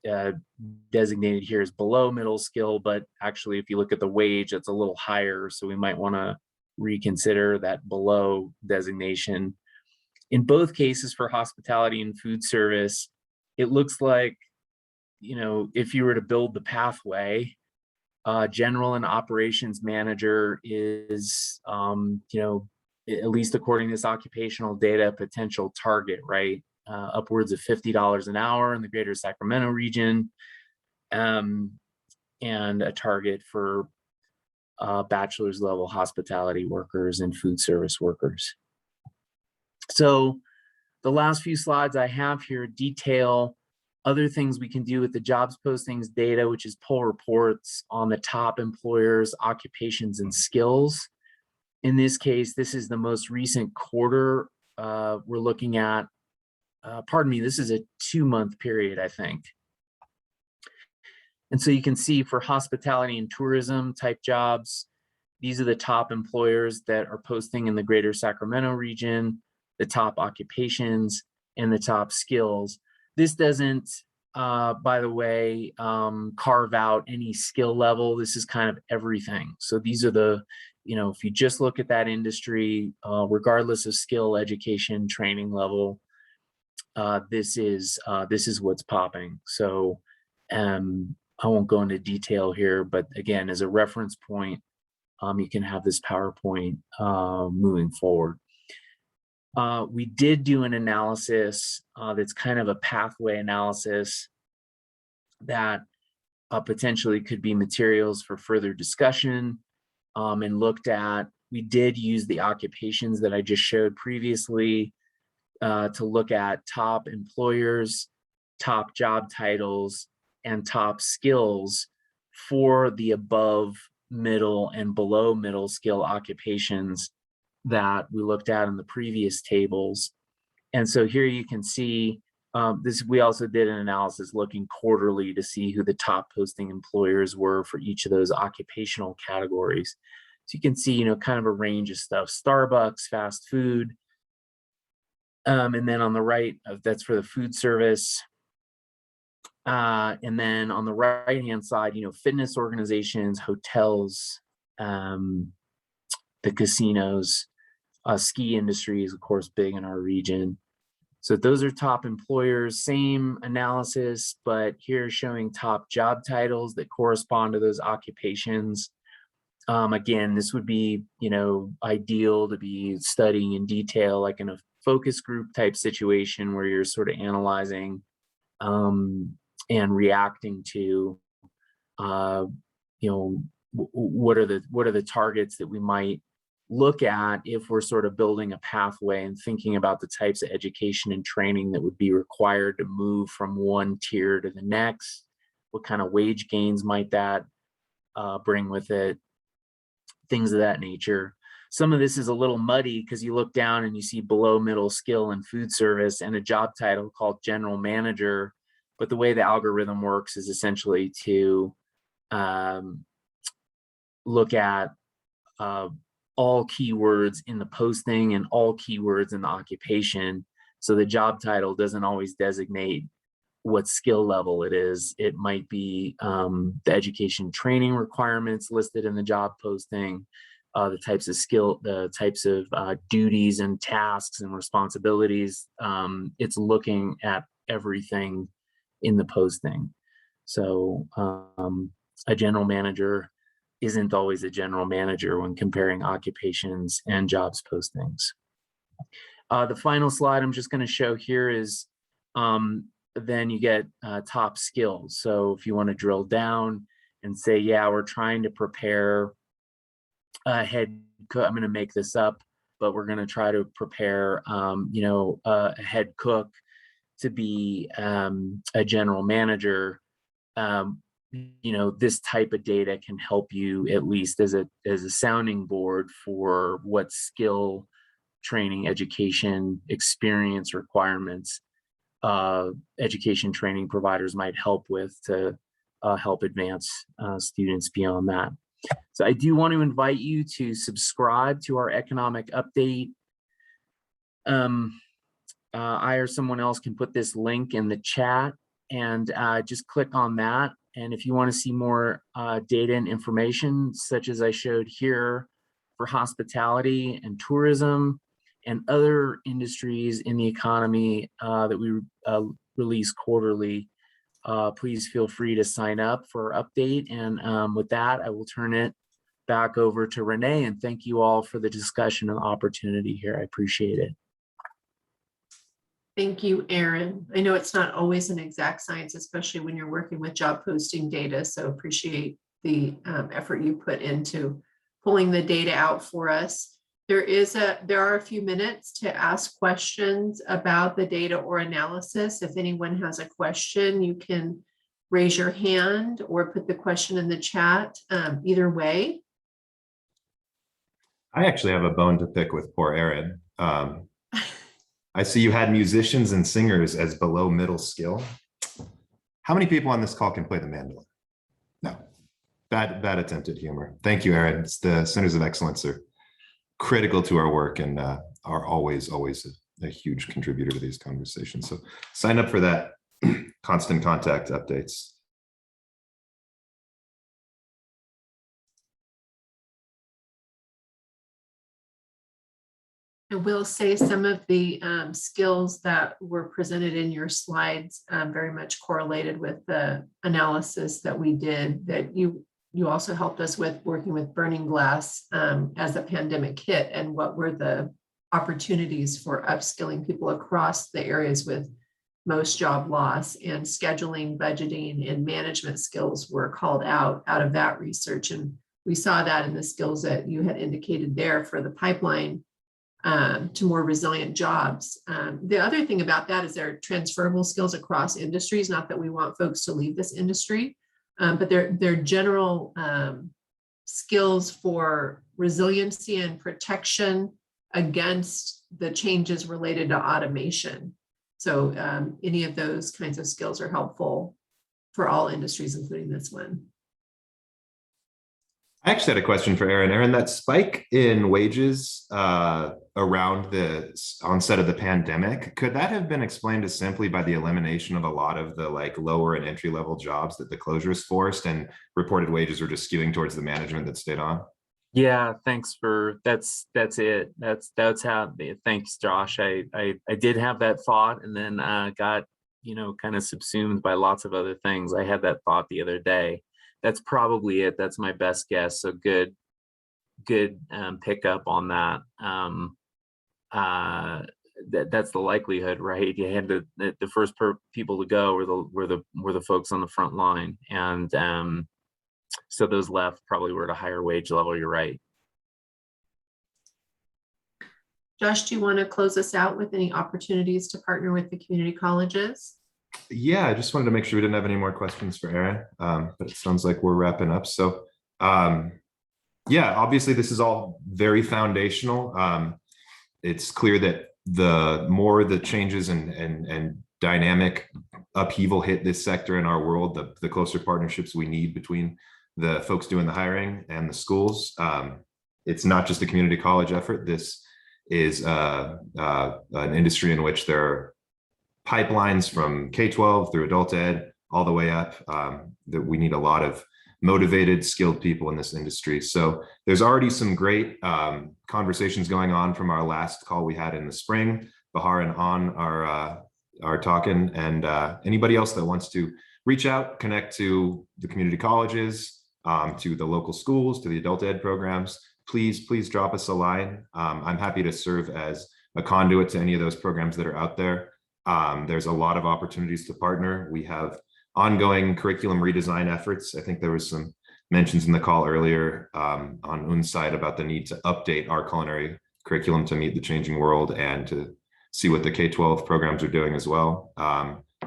designated here as below middle skill, but actually if you look at the wage, it's a little higher. So we might want to reconsider that below designation. In both cases for hospitality and food service, it looks like, you know, if you were to build the pathway, general and operations manager is, you know, at least according to this occupational data, potential target, right? Upwards of $50 an hour in the greater Sacramento region, and a target for bachelor's level hospitality workers and food service workers. So the last few slides I have here detail other things we can do with the jobs postings data, which is pull reports on the top employers, occupations, and skills. In this case, this is the most recent quarter we're looking at. Pardon me, this is a 2-month period, I think. And so you can see for hospitality and tourism type jobs, these are the top employers that are posting in the greater Sacramento region, the top occupations, and the top skills. This doesn't, by the way, carve out any skill level. This is kind of everything. So these are the, you know, if you just look at that industry, regardless of skill, education, training level, this is what's popping. So I won't go into detail here, but again, as a reference point, you can have this PowerPoint moving forward. We did do an analysis that's kind of a pathway analysis that potentially could be materials for further discussion, and looked at, we did use the occupations that I just showed previously to look at top employers, top job titles, and top skills for the above middle and below middle skill occupations that we looked at in the previous tables. And so here you can see this. We also did an analysis looking quarterly to see who the top posting employers were for each of those occupational categories. So you can see, you know, kind of a range of stuff: Starbucks, fast food, and then on the right, that's for the food service. And then on the right-hand side, you know, fitness organizations, hotels, the casinos, ski industry is of course big in our region. So those are top employers, same analysis, but here showing top job titles that correspond to those occupations. Again, this would be, you know, ideal to be studying in detail, like in a focus group type situation where you're sort of analyzing and reacting to, you know, what are the targets that we might look at if we're sort of building a pathway and thinking about the types of education and training that would be required to move from one tier to the next. What kind of wage gains might that bring with it? Things of that nature. Some of this is a little muddy because you look down and you see below middle skill in food service and a job title called general manager. But the way the algorithm works is essentially to look at all keywords in the posting and all keywords in the occupation. So the job title doesn't always designate what skill level it is. It might be the education training requirements listed in the job posting, the types of skill, the types of duties and tasks and responsibilities. It's looking at everything in the posting. So a general manager isn't always a general manager when comparing occupations and jobs postings. The final slide I'm just going to show here is then you get top skills. So if you want to drill down and say, yeah, we're trying to prepare a head cook, I'm going to make this up, but we're going to try to prepare, you know, a head cook to be a general manager. You know, this type of data can help you at least as a sounding board for what skill, training, education, experience requirements education training providers might help with to help advance students beyond that. So I do want to invite you to subscribe to our economic update. I or someone else can put this link in the chat and just click on that. And if you want to see more data and information, such as I showed here for hospitality and tourism and other industries in the economy that we release quarterly, please feel free to sign up for our update. And with that, I will turn it back over to Renee, and thank you all for the discussion and opportunity here. I appreciate it. Thank you, Aaron. I know it's not always an exact science, especially when you're working with job posting data. So appreciate the effort you put into pulling the data out for us. There are a few minutes to ask questions about the data or analysis. If anyone has a question, you can raise your hand or put the question in the chat. Either way. I actually have a bone to pick with poor Aaron. I see you had musicians and singers as below middle skill. How many people on this call can play the mandolin? No, bad attempt at humor. Thank you, Aaron. It's the Centers of Excellence are critical to our work and are always a huge contributor to these conversations. So sign up for that constant contact updates. I will say some of the skills that were presented in your slides very much correlated with the analysis that we did, that you also helped us with working with Burning Glass as the pandemic hit, and what were the opportunities for upskilling people across the areas with most job loss, and scheduling, budgeting, and management skills were called out of that research. And we saw that in the skills that you had indicated there for the pipeline to more resilient jobs. The other thing about that is there are transferable skills across industries, not that we want folks to leave this industry, but they're general skills for resiliency and protection against the changes related to automation. So any of those kinds of skills are helpful for all industries, including this one. I actually had a question for Aaron. Aaron, that spike in wages around the onset of the pandemic, could that have been explained as simply by the elimination of a lot of the like lower and entry level jobs that the closures forced, and reported wages were just skewing towards the management that stayed on? Yeah, thanks for that's it. That's how. Thanks, Josh. I did have that thought, and then got kind of subsumed by lots of other things. I had that thought the other day. That's probably it. That's my best guess. So good pickup on that. That's the likelihood, right? You had the first people to go were the folks on the front line, and so those left probably were at a higher wage level. You're right. Josh, do you want to close us out with any opportunities to partner with the community colleges? Yeah, I just wanted to make sure we didn't have any more questions for Aaron, but it sounds like we're wrapping up. So yeah, obviously this is all very foundational. It's clear that the more the changes and dynamic upheaval hit this sector in our world, the closer partnerships we need between the folks doing the hiring and the schools. It's not just a community college effort. This is an industry in which there are pipelines from K-12 through adult ed all the way up, that we need a lot of motivated, skilled people in this industry. So there's already some great conversations going on from our last call we had in the spring. Bahar and Han are talking, and anybody else that wants to reach out, connect to the community colleges, to the local schools, to the adult ed programs, please drop us a line. I'm happy to serve as a conduit to any of those programs that are out there. There's a lot of opportunities to partner. We have ongoing curriculum redesign efforts. I think there was some mentions in the call earlier on Un's side about the need to update our culinary curriculum to meet the changing world and to see what the K-12 programs are doing as well.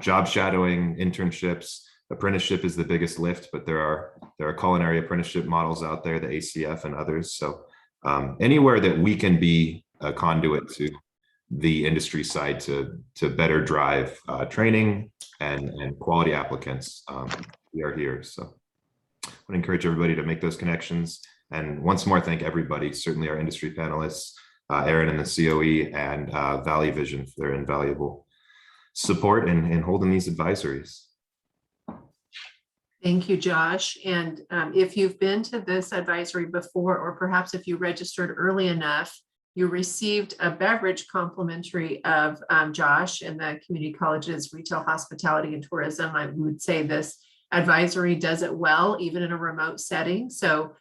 Job shadowing, internships, apprenticeship is the biggest lift, but there are culinary apprenticeship models out there, the ACF and others. So anywhere that we can be a conduit to the industry side to better drive training and quality applicants, we are here. So I would encourage everybody to make those connections. And once more, thank everybody, certainly our industry panelists, Aaron and the COE, and Valley Vision for their invaluable support in holding these advisories. Thank you, Josh. And if you've been to this advisory before, or perhaps if you registered early enough, you received a beverage complimentary of Josh and the community colleges, retail, hospitality, and tourism. I would say this advisory does it well, even in a remote setting. So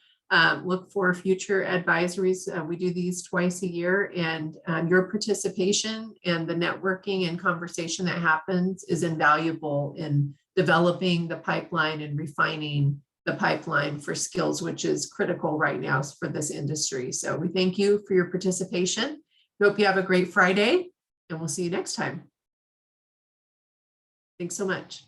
look for future advisories. We do these twice a year, and your participation and the networking and conversation that happens is invaluable in developing the pipeline and refining the pipeline for skills, which is critical right now for this industry. So we thank you for your participation. We hope you have a great Friday, and we'll see you next time. Thanks so much.